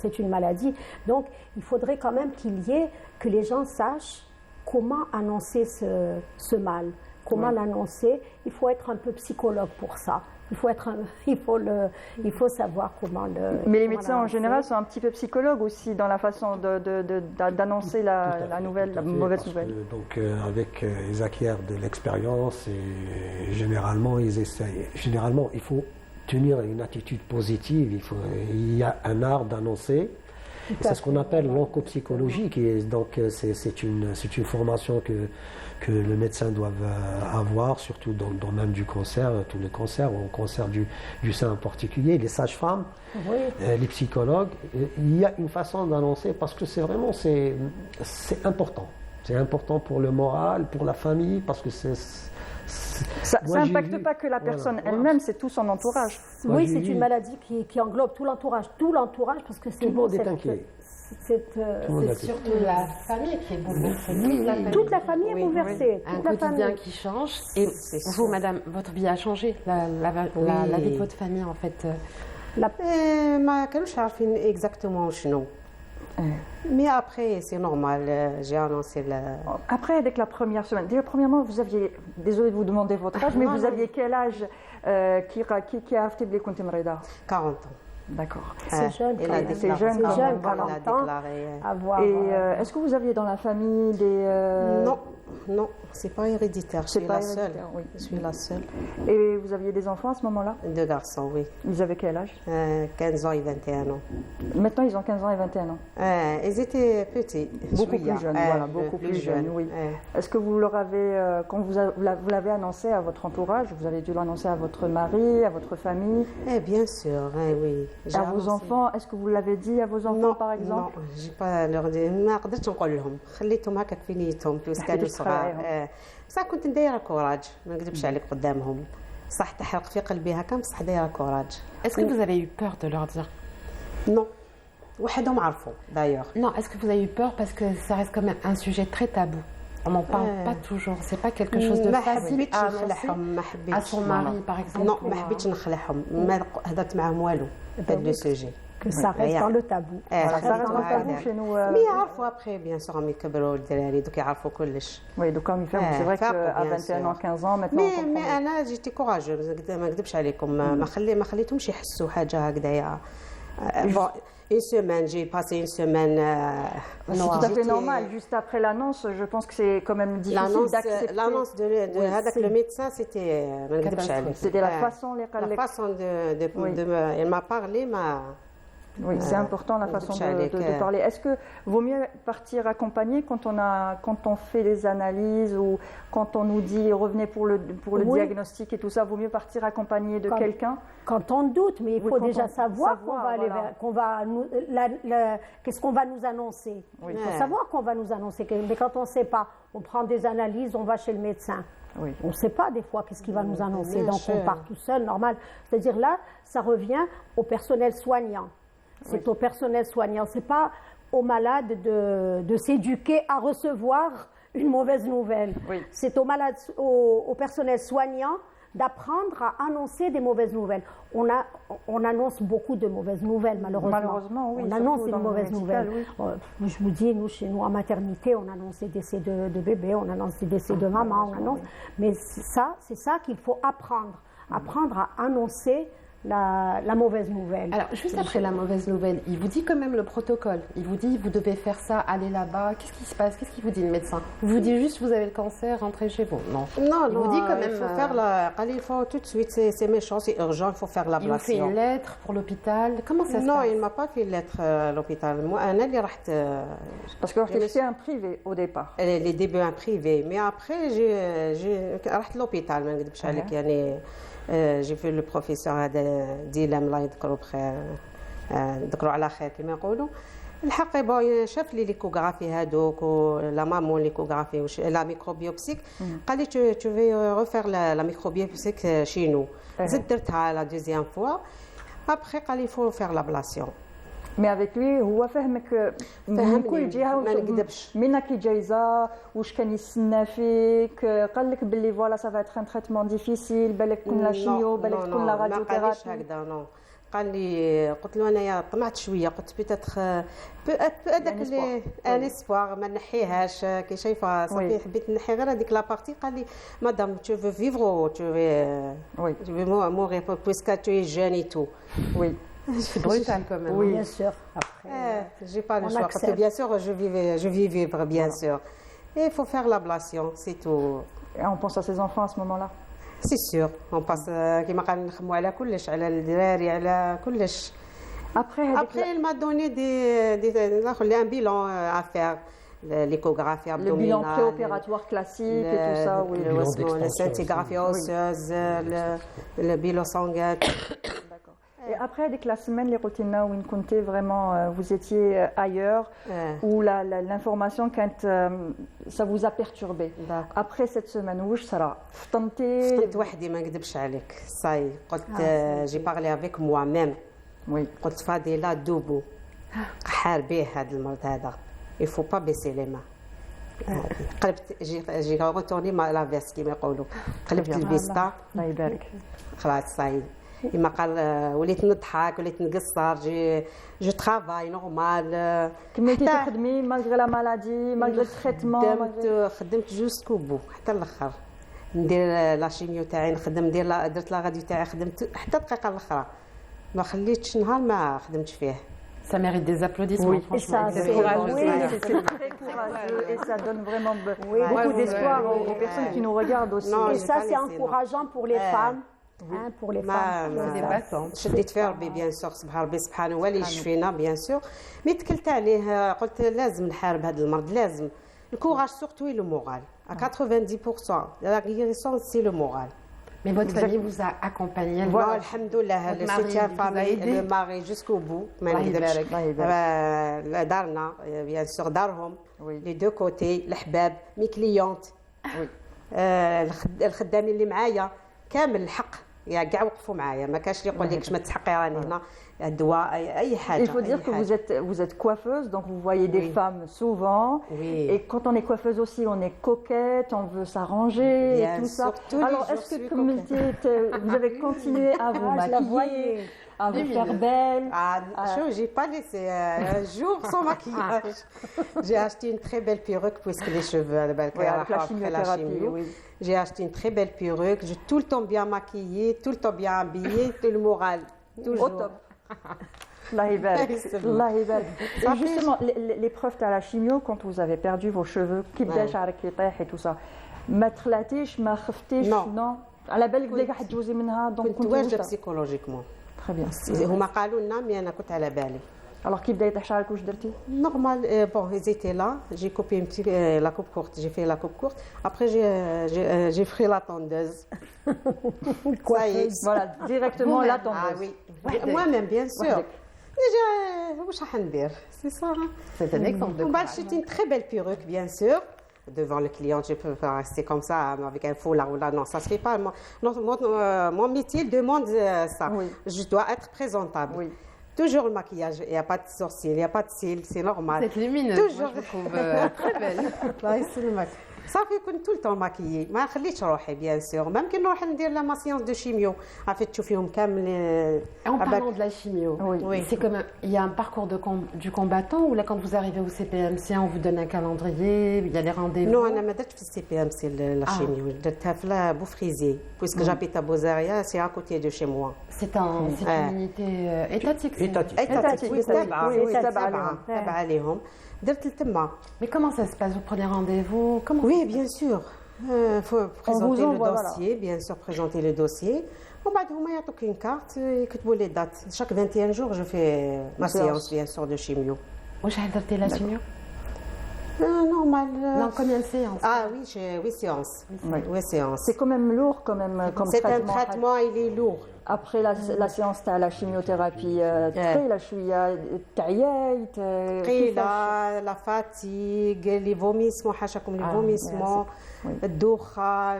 c'est une maladie. Donc il faudrait quand même que les gens sachent comment annoncer ce mal, comment l'annoncer. Il faut être un peu psychologue pour ça. Il faut savoir comment le.
Mais les médecins en général sont un petit peu psychologues aussi dans la façon d'annoncer la nouvelle, la mauvaise nouvelle.
Donc avec ils acquièrent de l'expérience et généralement ils essayent. Généralement il faut tenir une attitude positive. Il y a un art d'annoncer. C'est ce qu'on appelle l'oncopsychologie, donc c'est une formation que le médecin doit avoir, surtout dans le domaine du cancer, tous les cancers, ou le cancer du sein en particulier, les sages-femmes, les psychologues. Il y a une façon d'annoncer parce que c'est important. C'est important pour le moral, pour la famille, parce que
ça n'impacte pas que la personne elle-même, c'est tout son entourage.
Oui, c'est une maladie qui englobe tout l'entourage, parce que c'est
tout le monde est inquiet.
C'est surtout la famille qui est bouleversée.
Toute la famille est bouleversée.
Un quotidien qui change. Et vous, madame, votre vie a changé, la vie de votre famille, en fait.
ما كانوش عارفين exactement شنو. Mais après, c'est normal, j'ai annoncé
Après, avec la première semaine, déjà premièrement, vous aviez, désolé de vous demander votre âge, mais vous aviez quel âge qui a fait les comptes
40 ans.
D'accord.
C'est jeune,
c'est jeune,
40 ans.
Et est-ce que vous aviez dans la famille des...
Non, c'est pas héréditaire, je suis la seule.
Oui.
Je suis la seule.
Et vous aviez des enfants à ce moment-là?
2 garçons, oui.
Ils avaient quel âge?
15 ans et 21 ans.
Maintenant, ils ont 15 ans et 21 ans.
Ils étaient petits.
Beaucoup plus jeunes, voilà, beaucoup plus jeunes, oui. Est-ce que vous leur avez, quand vous l'avez annoncé à votre entourage, vous avez dû l'annoncer à votre mari, à votre famille?
Bien sûr, oui.
À vos enfants, est-ce que vous l'avez dit à vos enfants, par exemple?
Non, j'ai pas leur dit. ما قدرتش نقول لهم خليتهم هكا في نيتهم بس كانوا صغار. بصح كنت دايره كوراج ما نكذبش عليك قدامهم. صح تحرق في قلبي هكا بصح دايره كوراج.
Est-ce que vous avez eu peur de leur dire?
Non. وحدهم عرفوا d'ailleurs.
Non, est-ce que vous avez eu peur parce que ça reste quand même un sujet très tabou? On n'en parle pas toujours, c'est pas quelque chose de facile à annoncer à son mari par exemple.
Non, ما حبيتش نخلعهم. ما هضرت معهم والو هذا le sujet.
Que ça reste dans le tabou.
Ça reste dans le tabou chez nous.
Mais يعرفوا après bien sûr راهم يكبروا الدراري دوك يعرفوا كلش.
Oui, donc comme ils c'est vrai qu'à 21 ans, 15 ans maintenant.
Mais أنا جيتي كوراجوز ما نكذبش عليكم ما خليتهمش يحسوا حاجة هكذايا. Une semaine, j'ai passé une semaine.
C'est tout à fait normal. Juste après l'annonce, je pense que c'est quand même difficile d'accepter.
L'annonce de le médecin, c'était.
C'était la façon.
Elle m'a parlé,
Oui, c'est important la façon de parler. Est-ce que vaut mieux partir accompagné quand on fait les analyses ou quand on nous dit revenez pour le diagnostic et tout ça, vaut mieux partir accompagné de quelqu'un?
Quand on doute, mais il faut déjà savoir qu'est-ce qu'on va nous annoncer. Il faut savoir qu'on va nous annoncer. Mais quand on ne sait pas, on prend des analyses, on va chez le médecin.
Oui.
On ne sait pas des fois qu'est-ce qu'il va nous annoncer, donc on part tout seul, normal. C'est-à-dire là, ça revient au personnel soignant. C'est au personnel soignant, ce n'est pas aux malades de s'éduquer à recevoir une mauvaise nouvelle.
Oui.
C'est au personnel soignant d'apprendre à annoncer des mauvaises nouvelles. On annonce beaucoup de mauvaises nouvelles, malheureusement.
Malheureusement, oui.
On annonce des mauvaises nouvelles.
Oui.
Je vous dis, nous, chez nous, en maternité, on annonce des décès de bébés, on annonce des décès de maman, on annonce. Mais c'est ça qu'il faut apprendre. Apprendre à annoncer la mauvaise nouvelle.
Alors, juste après la mauvaise nouvelle, il vous dit quand même le protocole. Il vous dit, vous devez faire ça, allez là-bas. Qu'est-ce qui se passe? Qu'est-ce qu'il vous dit le médecin? Il vous dit juste, vous avez le cancer, rentrez chez vous. Non.
Il vous dit quand même. Il faut faire il faut tout de suite, c'est méchant, c'est urgent, il faut faire l'ablation.
Il vous fait une lettre pour l'hôpital. Comment ça se passe?
Non, il ne m'a pas fait une lettre à l'hôpital. Moi,
parce que c'était un privé au départ.
Les débuts un privé. Mais après, j'ai رحت l'hôpital, ما نكذبش عليك يعني. J'ai vu le professeur هذا ديلام الله يذكره بخير ذكروا على خير كما يقولوا الحق شاف لي ليكوغرافي هذوك ولا مامون ليكوغرافي لا ميكروبيوبسيك قال لي tu veux refaire la microbiopsie chez nous زدت درتها la deuxième fois après قال لي faut faire l'ablation.
مي افيك لي هو فهمك من كل جهه
ما نكذبش
منك جايزه واش كان يستنى فيك قال لك باللي فوالا سا فا اتر ان تريتمون ديفيسيل بالك تكون لا شيميو بالك تكون لا راديوثيرابي
ما قاليش هكذا نو قال لي قلت له انايا طمعت شويه قلت بيتاتخ هذاك ان اسبوار ما نحيهاش كي شايفه صافي حبيت نحي غير هذيك لابارتي قال لي مدام تو في فيفر تو في مورير بويسكا تو جون اي تو
وي C'est brutal quand même.
Oui, bien sûr. Après,
j'ai pas le choix. Parce que bien sûr, je vis vivre, bien sûr. Et il faut faire l'ablation, c'est tout.
Et on pense à ses enfants à ce moment-là.
C'est sûr. On pense كما قال نخمو على كلش على الدراري على كلش. Après, il m'a donné un bilan à faire. L'échographie abdominale.
Le bilan préopératoire classique et tout ça, oui.
La scintigraphie osseuse, le bilan sanguin.
Et après, avec la semaine, les routines où vous comptez vraiment, vous étiez ailleurs, où l'information, quand ça vous a perturbé. Après cette semaine, où ça va tenter.
وحدي ما نكذبش عليك. صاي قلت j'ai parlé avec moi-même.
Oui.
قلت فاديلا دوبو. قحار به هذا المرض هذا. Il faut pas baisser les mains. قلبت j'ai retourné la veste كما يقولوا. قلبت الفيستا.
الله يبارك.
خلاص صاي. كما قال وليت نضحك وليت نقصر جو ترافاي نورمال
كملتي تخدمي مالغري لا مالادي مالغري التريتمون
خدمت جوسكو بو حتى الاخر ندير لا شيميو تاعي نخدم درت لا غاديو تاعي خدمت حتى الدقيقه الاخرى ما خليتش نهار ما خدمتش فيه.
Ça mérite des applaudissements,
oui.
franchement.
C'est très courageux et ça donne vraiment beaucoup d'espoir aux personnes qui nous regardent aussi.
Non, et ça, c'est encourageant pour les femmes. Hein, pour les femmes.
شديت فيها ربي بيان سور سبحان ربي سبحانه هو اللي يشفينا بيان سور مي تكلت عليه قلت لازم نحارب هذا المرض لازم الكوراج سورتو لو مورال à 90% la guérison c'est le moral.
Mais votre famille vous a accompagné.
Voilà, alhamdoulilah, le soutien famille, le mari jusqu'au bout. ما نقدرش دارنا بيان سور دارهم les deux côtés الحباب مي كليونت الخدامين اللي معايا كامل الحق يا كاع وقفوا معايا ما كاش اللي يقول لك ما تحقي راني هنا الدواء اي حاجه.
Il faut dire que vous êtes coiffeuse donc vous voyez des femmes souvent et quand on est coiffeuse aussi on est coquette, on veut s'arranger et tout ça. Alors est-ce que vous avez continué à vous maquiller, à vous faire belle?
J'ai pas laissé un jour sans maquillage. J'ai acheté une très belle perruque puisque les cheveux avec la chimio. J'ai acheté une très belle perruque, j'ai tout le temps bien maquillée, tout le temps bien habillée, tout le moral, toujours.
Au top. Allah يبارك. Allah يبارك. Justement, l'épreuve à la chimio, quand vous avez perdu vos cheveux, كي بدا شعرك يطيح et tout ça, ما تخلاتيش ما خفتيش non على بالك بلي راح تجوزي منها دونك
كنت واجده بسيكولوجيكمون.
Très bien.
هما قالوا لنا مي انا كنت على بالي.
Alors كي بدا يطيح شعرك واش درتي؟
Normal, bon, ils étaient là, j'ai coupé la coupe courte, j'ai fait la coupe courte. Après, j'ai pris la tondeuse.
Quoi? Voilà, directement la tondeuse.
Ah oui, moi-même, bien sûr. Déjà, c'est ça.
C'est un exemple de
courage. C'est une très belle perruque, bien sûr. Devant le client, je peux pas rester comme ça avec un foulard ou là. Non, ça se fait pas. Mon métier demande ça. Oui. Je dois être présentable. Oui. Toujours le maquillage, il n'y a pas de sourcils, il n'y a pas de cils, c'est normal.
C'est lumineuse, toujours. Moi, je vous trouve très belle.
Ça fait que tout le temps maquillée. ما خليتش روحي bien sûr. Même que نروح ندير la séance de chimio. En fait, تشوفيهم كامل.
En parlant de la chimio, oui. C'est comme il y a un parcours du combattant ou là quand vous arrivez au CPMC, on vous donne un calendrier, il y a les rendez-vous.
Non, أنا ما درت في CPMC la chimio. درتها في Beaufrisier, puisque j'habite à Beauzaria, c'est à côté de chez moi.
C'est une unité étatique.
étatique. Oui, تابعة عليهم. درت تما.
Mais comment ça se passe? Vous prenez rendez-vous?
Oui, bien sûr. Il faut présenter le dossier, bien sûr, présenter le dossier. وبعد هما يعطوك une carte, يكتبوا les dates. Chaque 21 jours, je fais ma séance, bien sûr, de chimio.
وشحال درتي la chimio?
Normal.
Non, combien de séances?
Ah oui, j'ai 8 séances. Oui, séances.
C'est quand même lourd, comme traitement.
C'est un traitement, il est lourd.
Après la séance تاع la chimiothérapie, ثقيلة شوية, تعيايت.
ثقيلة, la fatigue, les vomissements, حاشاكم les vomissements, الدوخة.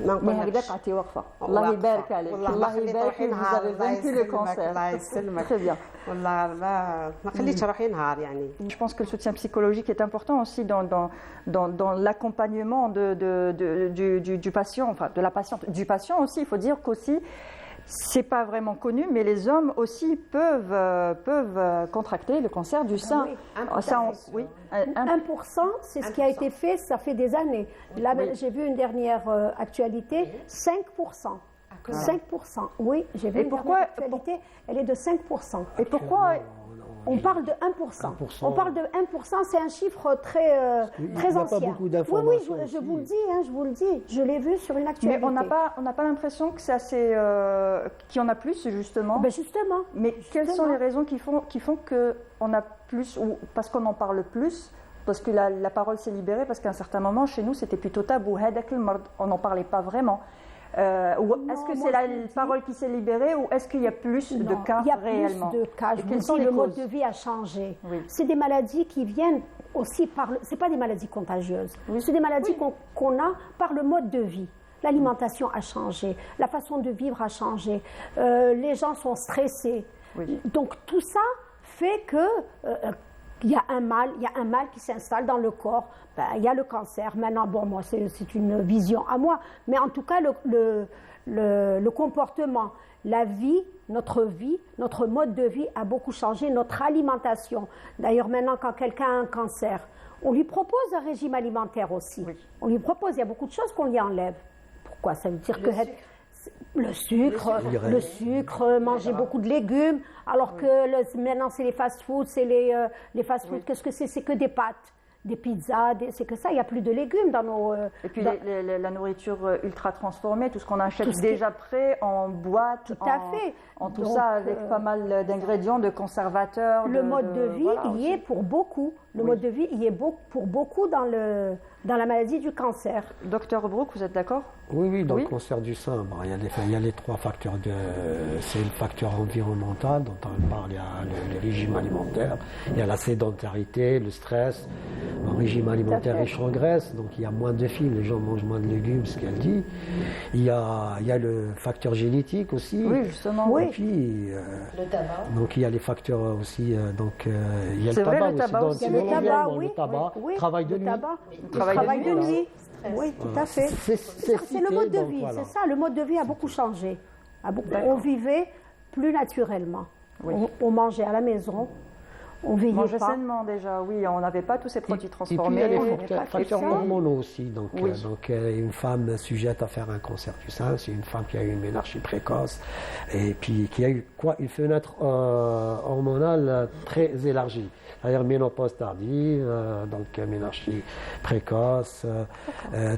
ما هكذا قعدتي واقفة. الله يبارك عليك. الله يبارك فيك. Vous avez vaincu le cancer.
الله يسلمك.
Très bien.
والله ما خليتش روحي نهار يعني.
Je pense que le soutien psychologique est important aussi dans l'accompagnement du patient, enfin de la patiente, du patient aussi. Il faut dire qu'aussi c'est pas vraiment connu, mais les hommes aussi peuvent contracter le cancer du sein.
Oui, 1%, c'est ce qui a été fait, ça fait des années. Là, j'ai vu une dernière actualité, 5%. 5%, oui, j'ai vu une dernière actualité, elle est de 5%.
Et pourquoi
on parle de 1%. On parle de 1%, c'est un chiffre très ancien.
Pas beaucoup d'informations.
Oui, je vous le dis, je vous le dis. Je l'ai vu sur une actualité.
Mais on n'a pas l'impression que c'est assez, qu'il y en a plus, justement.
Ben justement.
Mais quelles sont les raisons qui font qu'on a plus, ou parce qu'on en parle plus, parce que la parole s'est libérée, parce qu'à un certain moment, chez nous, c'était plutôt tabou. On n'en parlait pas vraiment. Ou est-ce que c'est la parole qui s'est libérée ou est-ce qu'il y a plus de cas réellement?
Il y a plus de cas. Je vous dis, le mode de vie a changé. Oui. C'est des maladies qui viennent aussi par... Ce n'est pas des maladies contagieuses. Oui. C'est des maladies qu'on a par le mode de vie. L'alimentation a changé. La façon de vivre a changé. Les gens sont stressés. Oui. Donc tout ça fait que... il y a un mal qui s'installe dans le corps, il y a le cancer. Maintenant, bon, moi, c'est une vision à moi, mais en tout cas, le comportement, la vie, notre mode de vie a beaucoup changé, notre alimentation. D'ailleurs, maintenant, quand quelqu'un a un cancer, on lui propose un régime alimentaire aussi. Oui. On lui propose, il y a beaucoup de choses qu'on lui enlève. Pourquoi? Ça veut dire que... Le sucre, manger beaucoup de légumes, alors que maintenant c'est les fast-foods, les fast-foods, qu'est-ce que c'est? C'est que des pâtes, des pizzas, c'est que ça, il n'y a plus de légumes dans nos...
Et puis la nourriture ultra transformée, tout ce qu'on achète déjà prêt, en boîte,
tout à fait.
En tout ça avec pas mal d'ingrédients, de conservateurs.
Le mode de vie y est pour beaucoup. Le mode de vie y est pour beaucoup dans la maladie du cancer.
Docteur Brook, vous êtes d'accord?
Oui, dans le cancer du sein, il y a les trois facteurs. C'est le facteur environnemental dont on parle, il y a le régime alimentaire, il y a la sédentarité, le stress, un régime alimentaire riche en graisse, donc il y a moins de fibres, les gens mangent moins de légumes, ce qu'elle dit. Il y a le facteur génétique aussi.
Oui, justement.
Et puis,
le tabac.
Donc il y a les facteurs aussi, il y a le
tabac aussi.
Le tabac, travail de nuit.
Travail de nuit. Oui, tout à fait. C'est le mode de vie, c'est ça. Le mode de vie a beaucoup changé. On vivait plus naturellement. Oui. On mangeait à la maison. On
mangeait sainement déjà, oui. On n'avait pas tous ces produits transformés.
Et puis il y a les facteurs hormonaux aussi. Donc, une femme sujette à faire un cancer du sein, c'est une femme qui a eu une ménarchie précoce et puis qui a eu une fenêtre hormonale très élargie. C'est-à-dire ménopause tardive, donc ménarchie précoce,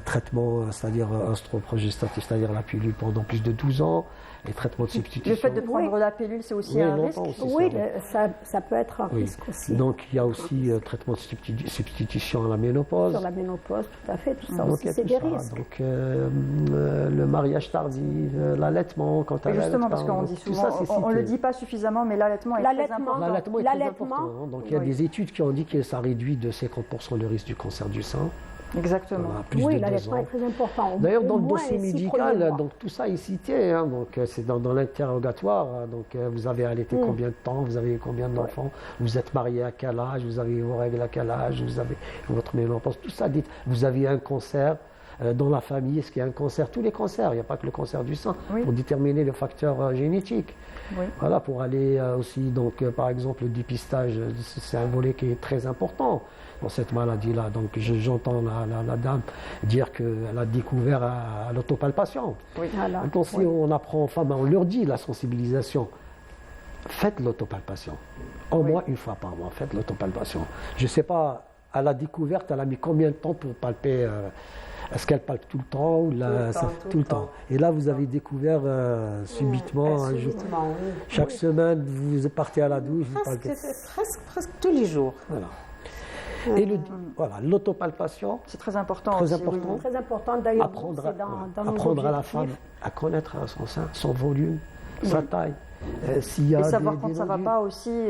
traitement, c'est-à-dire oestroprogestatif, c'est-à-dire la pilule pendant plus de 12 ans, les traitements de substitution.
Le fait de prendre la pilule, c'est aussi un risque?
Oui, ça peut être un risque aussi.
Donc il y a aussi traitement de substitution à la ménopause.
Sur la ménopause, tout à fait, tout ça aussi, c'est des risques.
Donc le mariage tardif, l'allaitement, quand elle
justement, parce qu'on dit souvent, on ne le dit pas suffisamment, mais l'allaitement est très important.
L'allaitement est très important. Donc il y a des études qui ont dit que ça réduit de 50% le risque du cancer du sein.
Exactement.
Oui, l'allaitement est très important.
D'ailleurs, dans le dossier médical, donc, tout ça est cité. Donc, c'est dans l'interrogatoire. Donc, vous avez allaité combien de temps? Vous avez eu combien d'enfants? Vous êtes marié à quel âge? Vous avez eu vos règles à quel âge? Vous avez votre ménopause? Tout ça dit. Vous avez un cancer dans la famille. Est-ce qu'il y a un cancer? Tous les cancers. Il n'y a pas que le cancer du sein. Pour déterminer le facteur génétique. Voilà, pour aller aussi, donc, par exemple, le dépistage, c'est un volet qui est très important dans cette maladie-là. Donc, j'entends la dame dire qu'elle a découvert à l'autopalpation. Donc, si on apprend aux femmes, on leur dit la sensibilisation. Faites l'autopalpation. Au moins une fois par mois, faites l'autopalpation. Je ne sais pas, à la découverte, elle a mis combien de temps pour palper est-ce qu'elle palpe tout le temps ou tout le temps. Et là, vous avez découvert subitement, un jour. Chaque semaine, vous partez à la douche, vous palpez.
Presque tous les jours.
Voilà. Et l'autopalpation,
c'est très important.
Très important d'ailleurs.
Apprendre à la femme à connaître son sein, son volume, sa taille.
Et savoir quand ça ne va pas aussi,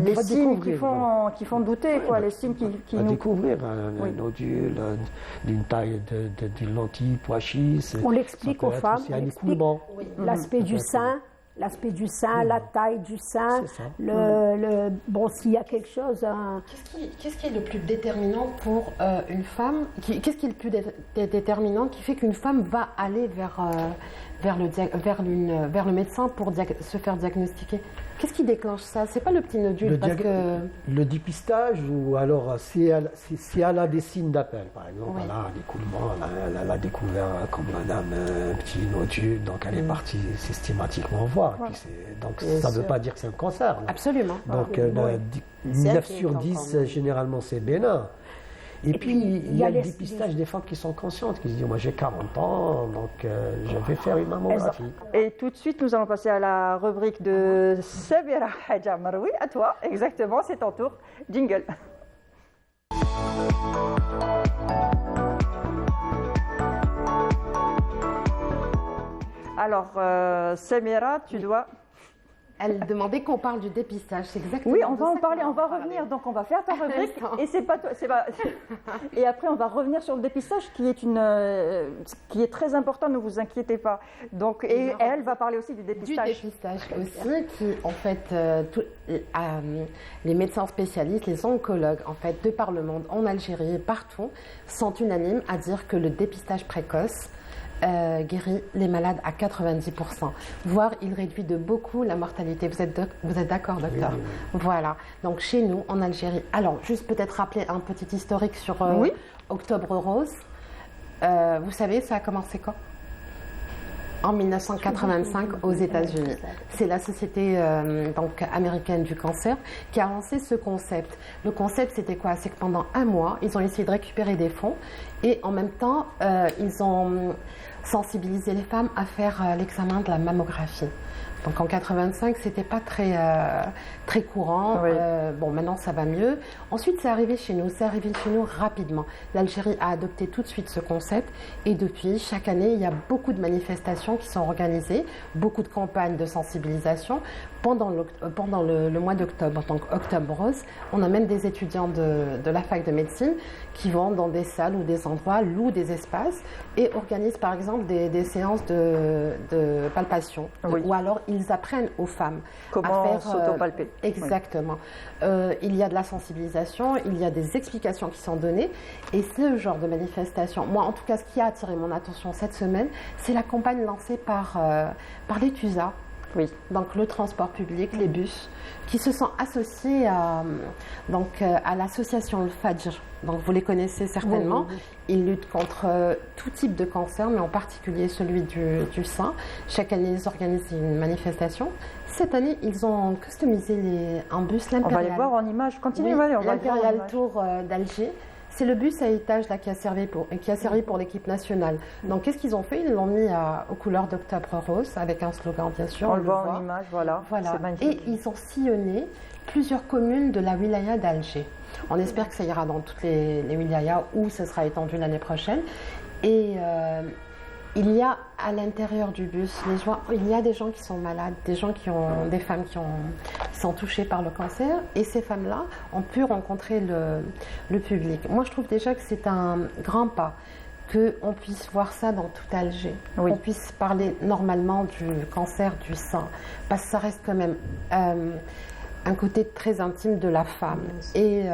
les signes qui font douter, les signes qui nous...
Découvrir un nodule d'une taille d'une lentille pois chiche.
On l'explique aux femmes, on explique l'aspect du sein, la taille du sein, s'il y a quelque chose...
Qu'est-ce qui est le plus déterminant pour une femme? Qu'est-ce qui est le plus déterminant qui fait qu'une femme va aller vers vers le médecin pour se faire diagnostiquer? Qu'est-ce qui déclenche ça? C'est pas le petit nodule
Le dépistage, ou alors si elle a des signes d'appel, par exemple, elle a un écoulement, elle a découvert comme madame un petit nodule, donc elle est partie systématiquement voir.
Voilà.
Donc ça ne veut pas dire que c'est un cancer. Là.
Absolument.
Donc 9 sur 10, généralement, c'est bénin. Et puis, il y a le dépistage des femmes qui sont conscientes, qui se disent, moi j'ai 40 ans, donc je vais faire une mammographie.
Et tout de suite, nous allons passer à la rubrique de Sabira Hadja Maroui. À toi, exactement, c'est ton tour. Jingle. Alors, Samira, tu dois...
Elle demandait qu'on parle du dépistage, c'est exactement.
Oui, on va en parler, on va revenir. Donc, on va faire ta rubrique. Et c'est pas toi, Et après, on va revenir sur le dépistage, qui est très important. Ne vous inquiétez pas. Donc, et elle va parler aussi du dépistage.
Du dépistage aussi, qui en fait, les médecins spécialistes, les oncologues, en fait, de par le monde, en Algérie, partout, sont unanimes à dire que le dépistage précoce guérit les malades à 90%, voire il réduit de beaucoup la mortalité. Vous êtes d'accord, docteur? Oui. Voilà. Donc chez nous, en Algérie, alors juste peut-être rappeler un petit historique sur Octobre Rose. Vous savez, ça a commencé quand? En 1985 aux États-Unis. C'est la Société donc, américaine du cancer qui a lancé ce concept. Le concept, c'était quoi? C'est que pendant un mois, ils ont essayé de récupérer des fonds et en même temps, ils ont sensibilisé les femmes à faire l'examen de la mammographie. Donc en 85, c'était pas très courant.
Oui.
Bon, maintenant ça va mieux. Ensuite, c'est arrivé chez nous rapidement. L'Algérie a adopté tout de suite ce concept et depuis, chaque année, il y a beaucoup de manifestations qui sont organisées, beaucoup de campagnes de sensibilisation pendant le mois d'octobre. Donc Octobre Rose, on a même des étudiants de la fac de médecine qui vont dans des salles ou des endroits, louent des espaces et organisent par exemple des séances de palpation.
Oui.
Ou alors ils apprennent aux femmes
comment
à faire
s'autopalper.
Exactement. Oui. Il y a de la sensibilisation, il y a des explications qui sont données et ce genre de manifestation, moi en tout cas ce qui a attiré mon attention cette semaine, c'est la campagne lancée par les TUSA.
Oui.
Donc le transport public, les bus, qui se sont associés à l'association Le Fajr. Donc vous les connaissez certainement. Oui. Ils luttent contre tout type de cancer, mais en particulier celui du sein. Chaque année, ils organisent une manifestation. Cette année, ils ont customisé un bus, l'Impérial.
On va les voir en image. Continuez,
oui, l'Impérial Tour d'Alger. C'est le bus à étage là, qui a servi pour l'équipe nationale. Donc, qu'est-ce qu'ils ont fait? Ils l'ont mis aux couleurs d'Octobre Rose, avec un slogan, bien sûr.
On le voit en image, voilà.
C'est magnifique. Et ils ont sillonné plusieurs communes de la wilaya d'Alger. On espère que ça ira dans toutes les wilayas où ce sera étendu l'année prochaine. Et il y a à l'intérieur du bus, il y a des gens qui sont malades, des femmes qui sont touchées par le cancer, et ces femmes-là ont pu rencontrer le public. Moi, je trouve déjà que c'est un grand pas qu'on puisse voir ça dans tout Alger, qu'on puisse parler normalement du cancer du sein, parce que ça reste quand même un côté très intime de la femme, et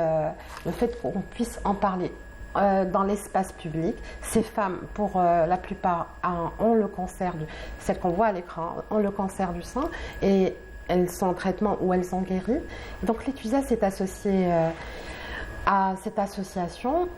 le fait qu'on puisse en parler dans l'espace public. Ces femmes, pour la plupart, ont le cancer, celles qu'on voit à l'écran, ont le cancer du sein et elles sont en traitement ou elles sont guéries. Donc l'ETUSA s'est associé à cette association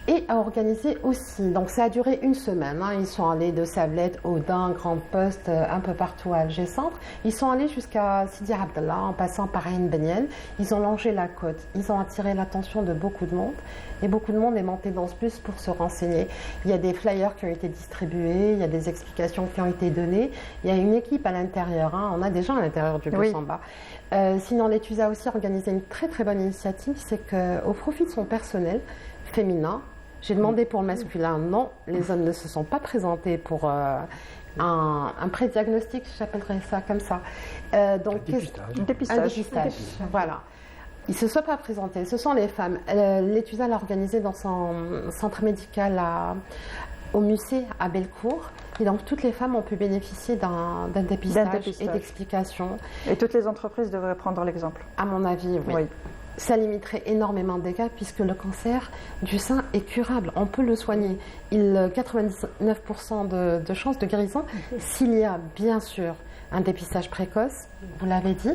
et a organisé aussi. Donc ça a duré une semaine. Ils sont allés de Savlette, Audin, Grande Poste, un peu partout à Alger Centre. Ils sont allés jusqu'à Sidi Abdallah en passant par Ain Beniel. Ils ont longé la côte. Ils ont attiré l'attention de beaucoup de monde. Et beaucoup de monde est monté dans ce bus pour se renseigner. Il y a des flyers qui ont été distribués, il y a des explications qui ont été données. Il y a une équipe à l'intérieur. On a des gens à l'intérieur du bus en bas. Sinon, l'ETUSA a aussi organisé une très très bonne initiative. C'est qu'au profit de son personnel féminin, j'ai demandé pour le masculin, non, les hommes ne se sont pas présentés pour un pré-diagnostic, j'appellerais ça comme ça. Donc,
un dépistage.
Voilà. Ils ne se sont pas présentés, ce sont les femmes. L'ETUSA l'a organisé dans son centre médical au Musée à Bellecour. Et donc, toutes les femmes ont pu bénéficier d'un dépistage et d'explications.
Et toutes les entreprises devraient prendre l'exemple.
À mon avis, oui. ça limiterait énormément de dégâts puisque le cancer du sein est curable. On peut le soigner. 99% de chances de guérison s'il y a bien sûr un dépistage précoce, vous l'avez dit,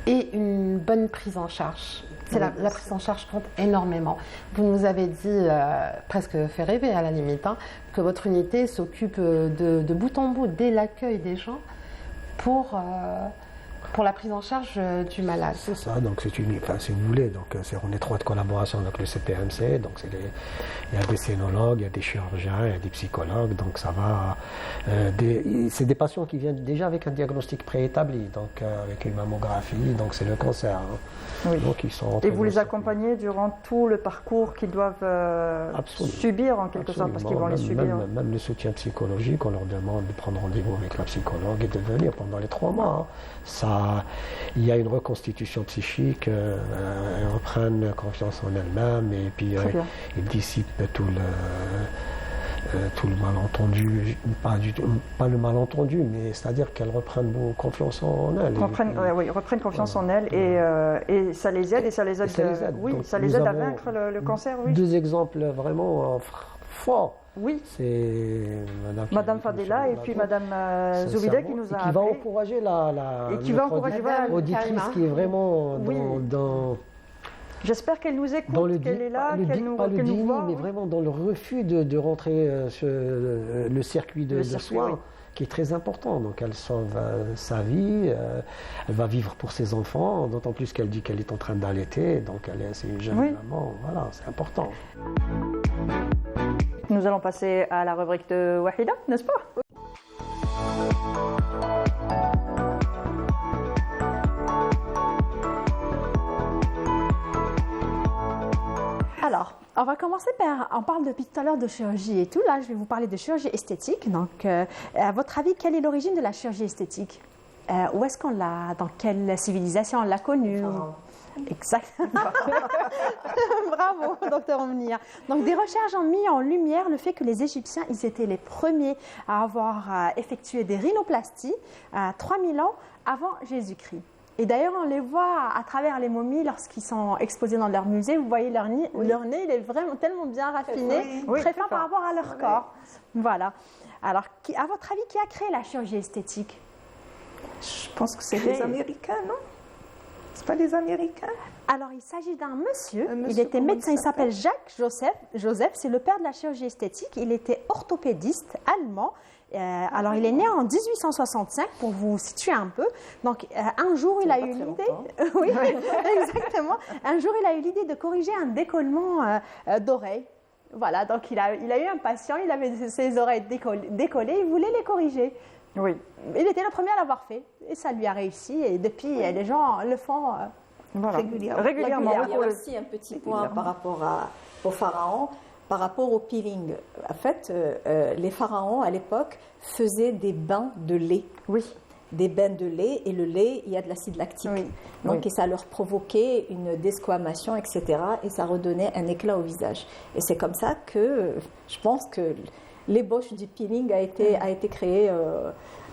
et une bonne prise en charge. La prise en charge compte énormément. Vous nous avez dit, presque fait rêver à la limite, que votre unité s'occupe de bout en bout dès l'accueil des gens pour la prise en charge du malade.
C'est ça, donc c'est une, enfin, si vous voulez, donc c'est en étroite collaboration avec le CPMC, donc il y a des scénologues, il y a des chirurgiens, il y a des psychologues, donc ça va. C'est des patients qui viennent déjà avec un diagnostic préétabli, donc avec une mammographie, donc c'est le cancer.
Oui.
Donc ils sont
et vous les accompagnez durant tout le parcours qu'ils doivent subir en quelque sorte, parce qu'ils vont les subir.
Même le soutien psychologique, on leur demande de prendre rendez-vous avec la psychologue et de venir pendant les 3 mois. Ça, il y a une reconstitution psychique, elles reprennent confiance en elles-mêmes et puis ils dissipent tout le malentendu, pas le malentendu, mais c'est-à-dire qu'elles reprennent confiance en elles.
Reprennent confiance en elles et ça les aide à vaincre le cancer. Oui.
2 exemples vraiment forts.
Oui.
C'est
Madame Fadela et puis Madame Zoubida qui nous a
qui va encourager notre auditrice qui est vraiment dans
j'espère qu'elle nous écoute, qu'elle est là, qu'elle nous voit.
Mais vraiment dans le refus de rentrer sur le circuit de soins, qui est très important. Donc elle sauve sa vie, elle va vivre pour ses enfants, d'autant plus qu'elle dit qu'elle est en train d'allaiter, donc c'est une jeune maman, voilà, c'est important.
Nous allons passer à la rubrique de Wahida, n'est-ce pas ?
Alors, on va commencer par, on parle depuis tout à l'heure de chirurgie et tout, là je vais vous parler de chirurgie esthétique. Donc, à votre avis, quelle est l'origine de la chirurgie esthétique ? Où est-ce qu'on l'a, dans quelle civilisation on l'a connue ? Exactement. Bravo, docteur Omnia. Donc, des recherches ont mis en lumière le fait que les Égyptiens, ils étaient les premiers à avoir effectué des rhinoplasties 3000 ans avant Jésus-Christ. Et d'ailleurs, on les voit à travers les momies lorsqu'ils sont exposés dans leur musée. Vous voyez leur nez, il est vraiment tellement bien raffiné, très fin par rapport à leur corps. Voilà. Alors, à votre avis, qui a créé la chirurgie esthétique ?
Je pense que c'est les Américains, non ? C'est pas les Américains ?
Alors, il s'agit d'un monsieur. Il était médecin, il s'appelle Jacques Joseph, c'est le père de la chirurgie esthétique. Il était orthopédiste allemand. Alors, il est né en 1865, pour vous situer un peu. Donc, un jour, il a eu l'idée... oui, exactement. Un jour, il a eu l'idée de corriger un décollement d'oreilles. Voilà, donc il a eu un patient, il avait ses oreilles décollées, il voulait les corriger.
Oui.
Il était le premier à l'avoir fait, et ça lui a réussi. Et depuis, les gens le font
régulièrement.
Il y a aussi un petit point par rapport aux pharaons. Par rapport au peeling, en fait, les pharaons à l'époque faisaient des bains de lait.
Oui.
Des bains de lait, et le lait, il y a de l'acide lactique.
Oui.
Donc, et ça leur provoquait une desquamation, etc. Et ça redonnait un éclat au visage. Et c'est comme ça que je pense que l'ébauche du peeling a été créée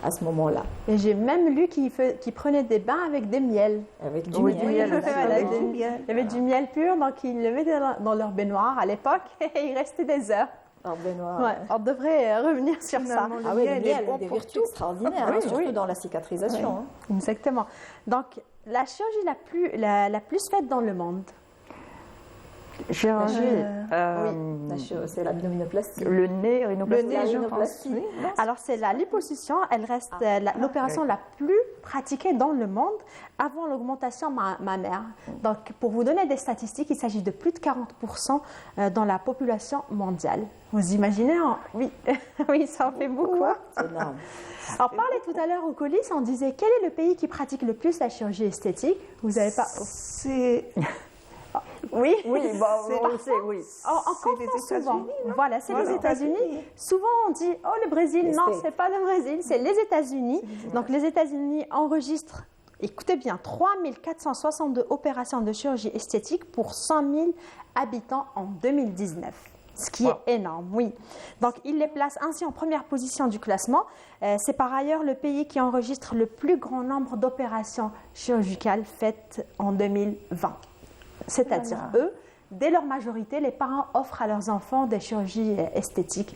à ce moment-là.
Et j'ai même lu qu'ils prenaient des bains avec des miels.
Avec du miel.
Il y avait du miel pur, donc ils le mettaient dans leur baignoire à l'époque et il restait des heures.
En baignoire.
Ouais, on devrait revenir sur ça.
Ah oui, le miel a des vertus extraordinaires, surtout dans la cicatrisation.
Oui. Exactement. Donc, la chirurgie la plus faite dans le monde.
Chirurgie.
C'est l'abdominoplastie.
Le nez, rhinoplastie.
Oui. Alors, c'est la liposuction. Elle reste l'opération la plus pratiquée dans le monde avant l'augmentation mammaire. Donc, pour vous donner des statistiques, il s'agit de plus de 40% dans la population mondiale. Vous imaginez Oui, oui, ça en fait beaucoup.
C'est énorme.
On parlait tout à l'heure au coulisses, on disait quel est le pays qui pratique le plus la chirurgie esthétique ? Vous n'avez pas...
C'est...
Oui, on le sait, oui.
On confond souvent. Voilà, c'est les États-Unis. Souvent, on dit, oh, le Brésil. Non, ce n'est pas le Brésil, c'est les États-Unis. Donc, les États-Unis enregistrent, écoutez bien, 3462 opérations de chirurgie esthétique pour 100 000 habitants en 2019. Ce qui est énorme, oui. Donc, il les place ainsi en première position du classement. C'est par ailleurs le pays qui enregistre le plus grand nombre d'opérations chirurgicales faites en 2020. C'est-à-dire, eux, dès leur majorité, les parents offrent à leurs enfants des chirurgies esthétiques.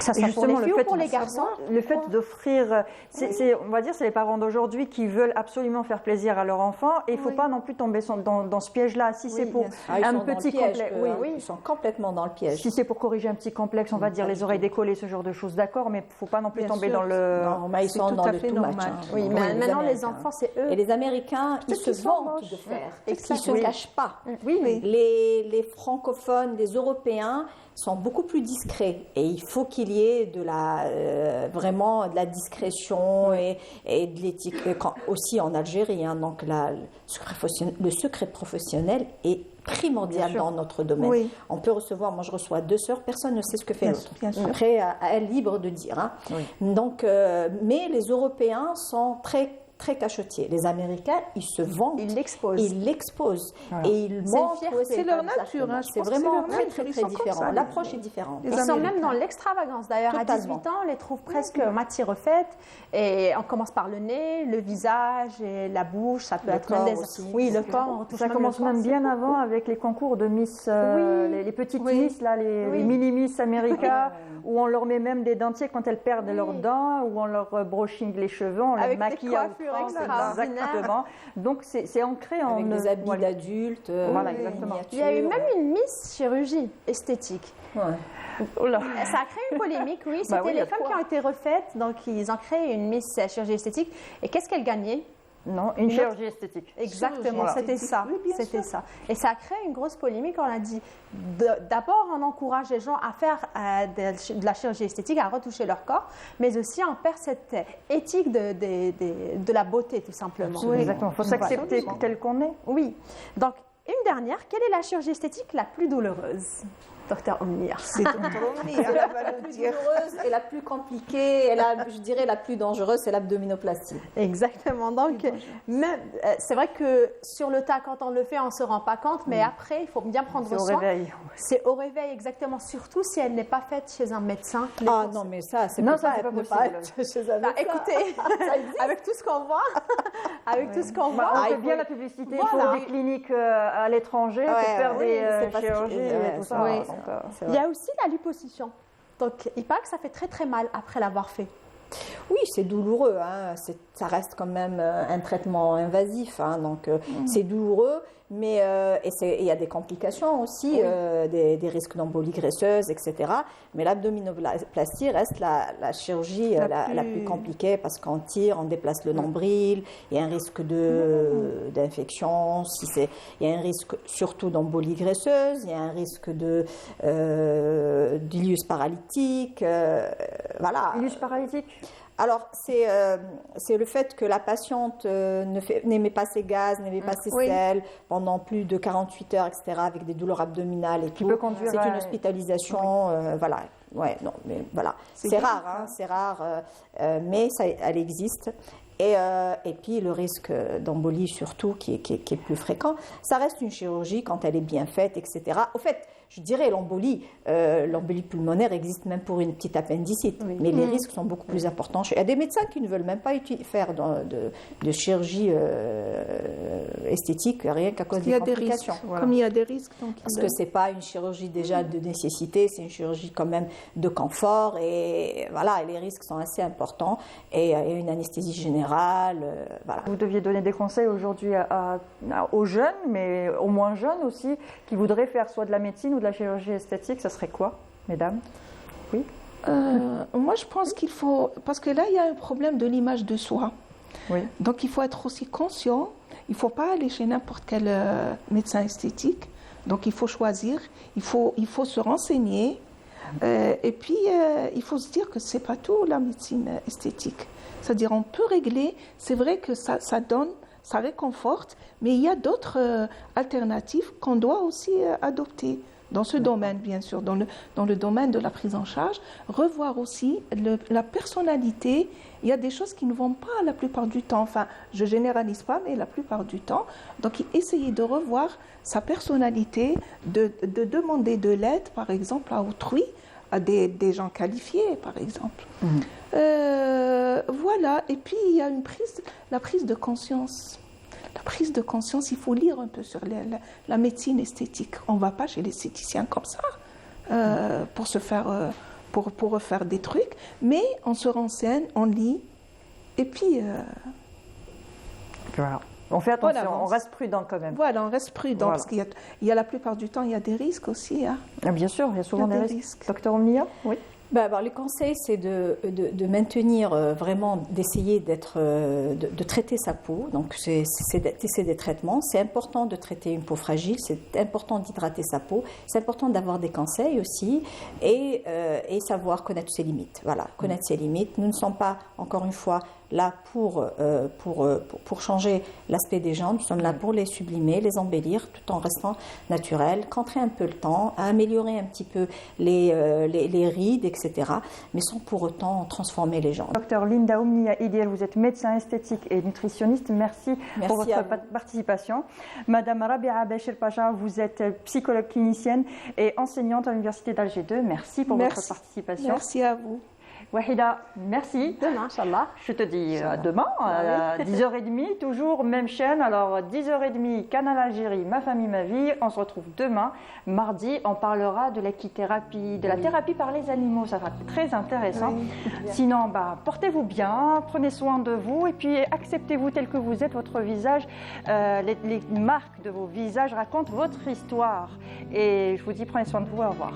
Ça soit pour les filles ou pour les garçons.
Le fait d'offrir, on va dire, c'est les parents d'aujourd'hui qui veulent absolument faire plaisir à leur enfant et il ne faut pas non plus tomber dans ce piège-là. Si c'est pour un petit complexe,
ils sont complètement dans le piège.
Si c'est pour corriger un petit complexe, on va dire les oreilles décollées, ce genre de choses, d'accord, mais il ne faut pas non plus tomber dans le...
Non, mais ils sont dans le tout normal.
Oui, mais maintenant les enfants, c'est eux.
Et les Américains, ils se vantent de faire. Ils ne se cachent pas.
Oui, mais...
Les francophones, les Européens sont beaucoup plus discrets et il faut qu'il y ait vraiment de la discrétion et de l'éthique. Aussi en Algérie, hein, donc le secret professionnel est primordial dans notre domaine. Oui. On peut recevoir, moi je reçois 2 sœurs, personne ne sait ce que fait l'autre. Après, à elle libre de dire. Hein. Oui. Donc, mais les Européens sont très cachetiers. Les Américains, ils se vendent.
Ils l'exposent.
Voilà. Et ils montrent.
C'est leur nature. Hein,
c'est vraiment très différent. L'approche est différente.
Ils sont même dans l'extravagance. D'ailleurs, à 18 ans, on les trouve presque moitié refaites. Et on commence par le nez, le visage et la bouche. Ça peut être même des... Oui, le corps.
Ça commence même bien avant avec les concours de Miss, les petites Miss, là, les mini-Miss America, où on leur met même des dentiers quand elles perdent leurs dents, où on leur brushing les cheveux, on les maquille. Exactement. Donc c'est ancré en
avec des habits d'adultes.
Voilà, exactement.
Il y a eu même une Miss chirurgie esthétique.
Ouais. Oh là.
Ça a créé une polémique, oui. C'était les femmes qui ont été refaites, donc ils ont créé une Miss chirurgie esthétique. Et qu'est-ce qu'elles gagnaient?
Non, une chirurgie esthétique.
Exactement, c'était ça. Oui, c'était ça. Et ça a créé une grosse polémique. On a dit, d'abord, on encourage les gens à faire de la chirurgie esthétique, à retoucher leur corps, mais aussi on perd cette éthique de la beauté, tout simplement.
Oui, exactement. Il faut s'accepter tel qu'on est.
Oui. Donc, une dernière, quelle est la chirurgie esthétique la plus douloureuse? Docteur Omnia.
C'est Docteur Omnia.
La plus douloureuse et la plus compliquée, et je dirais la plus dangereuse, c'est l'abdominoplastie.
Exactement. Donc, c'est vrai que sur le tas, quand on le fait, on ne se rend pas compte, mais après, il faut bien prendre soin.
C'est au réveil.
C'est au réveil, exactement. Surtout si elle n'est pas faite chez un médecin.
Ah non, mais ça, c'est pas possible.
Chez un médecin. Écoutez, avec tout ce qu'on voit,
on fait bien la publicité pour des cliniques à l'étranger pour faire des chirurgies et tout ça.
Il y a aussi la liposuction. Donc, il paraît que ça fait très très mal après l'avoir fait.
Oui, c'est douloureux. Hein. Ça reste quand même un traitement invasif. Hein. Donc, c'est douloureux. Mais il y a des complications aussi, des risques d'embolie graisseuse, etc. Mais l'abdominoplastie reste la chirurgie la plus compliquée parce qu'on tire, on déplace le nombril, il y a un risque d'infection, il y a un risque surtout d'embolie graisseuse, il y a un risque d'ilius paralytique. Voilà.
Ilius paralytique?
Alors, c'est le fait que la patiente n'émet pas ses gaz, n'émet pas ses selles pendant plus de 48 heures, etc., avec des douleurs abdominales et tout. C'est une hospitalisation, voilà. Ouais, non, mais voilà. C'est rare, hein, c'est rare, mais elle existe. Et puis le risque d'embolie surtout qui est plus fréquent. Ça reste une chirurgie quand elle est bien faite, etc. Au fait, je dirais l'embolie pulmonaire existe même pour une petite appendicite, mais les risques sont beaucoup plus importants. Il y a des médecins qui ne veulent même pas faire de chirurgie esthétique rien qu'à cause des complications.
Comme il y a des risques.
Parce que c'est pas une chirurgie déjà de nécessité, c'est une chirurgie quand même de confort et voilà, et les risques sont assez importants et une anesthésie générale. Voilà.
Vous deviez donner des conseils aujourd'hui aux jeunes, mais aux moins jeunes aussi, qui voudraient faire soit de la médecine ou de la chirurgie esthétique, ça serait quoi, mesdames? Oui.
Moi, je pense qu'il faut, parce que là, il y a un problème de l'image de soi.
Oui.
Donc, il faut être aussi conscient. Il ne faut pas aller chez n'importe quel médecin esthétique. Donc, il faut choisir. Il faut se renseigner. Et puis, il faut se dire que ce n'est pas tout la médecine esthétique. C'est-à-dire, on peut régler. C'est vrai que ça donne, ça réconforte, mais il y a d'autres alternatives qu'on doit aussi adopter. Dans ce domaine, bien sûr, dans le domaine de la prise en charge, revoir aussi la personnalité. Il y a des choses qui ne vont pas la plupart du temps. Enfin, je ne généralise pas, mais la plupart du temps. Donc, essayer de revoir sa personnalité, de demander de l'aide, par exemple, à autrui, à des gens qualifiés, par exemple. Voilà. Et puis, il y a la prise de conscience. la prise de conscience, il faut lire un peu sur la médecine esthétique. On ne va pas chez l'esthéticien comme ça pour se faire, pour refaire des trucs, mais on se renseigne, on lit, et puis...
Voilà. On fait attention, on reste prudent quand même.
Voilà, on reste prudent, parce qu'il y a la plupart du temps, il y a des risques aussi. Hein.
Bien sûr, il y a souvent des risques. Docteur Omnia? Oui.
Le conseil, c'est de maintenir vraiment, d'essayer de traiter sa peau. Donc, c'est des traitements. C'est important de traiter une peau fragile, c'est important d'hydrater sa peau, c'est important d'avoir des conseils aussi et savoir connaître ses limites. Voilà, connaître ses limites. Nous ne sommes pas, encore une fois, là pour changer l'aspect des gens. Nous sommes là pour les sublimer, les embellir, tout en restant naturels, qu'entrer un peu le temps, à améliorer un petit peu les rides, etc., mais sans pour autant transformer les gens.
Docteur Linda Omnia Idiel, vous êtes médecin esthétique et nutritionniste. Merci pour votre participation. Madame Rabia Bachir Pacha, vous êtes psychologue clinicienne et enseignante à l'Université d'Alger 2. Merci pour votre participation.
Merci à vous.
Wahida, merci.
Demain, Inch'Allah.
Je te dis demain, à 10h30, toujours même chaîne. Alors, 10h30, Canal Algérie, Ma Famille, Ma Vie. On se retrouve demain, mardi. On parlera de l'équithérapie, de la thérapie par les animaux. Ça va être très intéressant. Oui. Sinon, portez-vous bien, prenez soin de vous et puis acceptez-vous tel que vous êtes, votre visage. Les marques de vos visages racontent votre histoire. Et je vous dis, prenez soin de vous. Au revoir.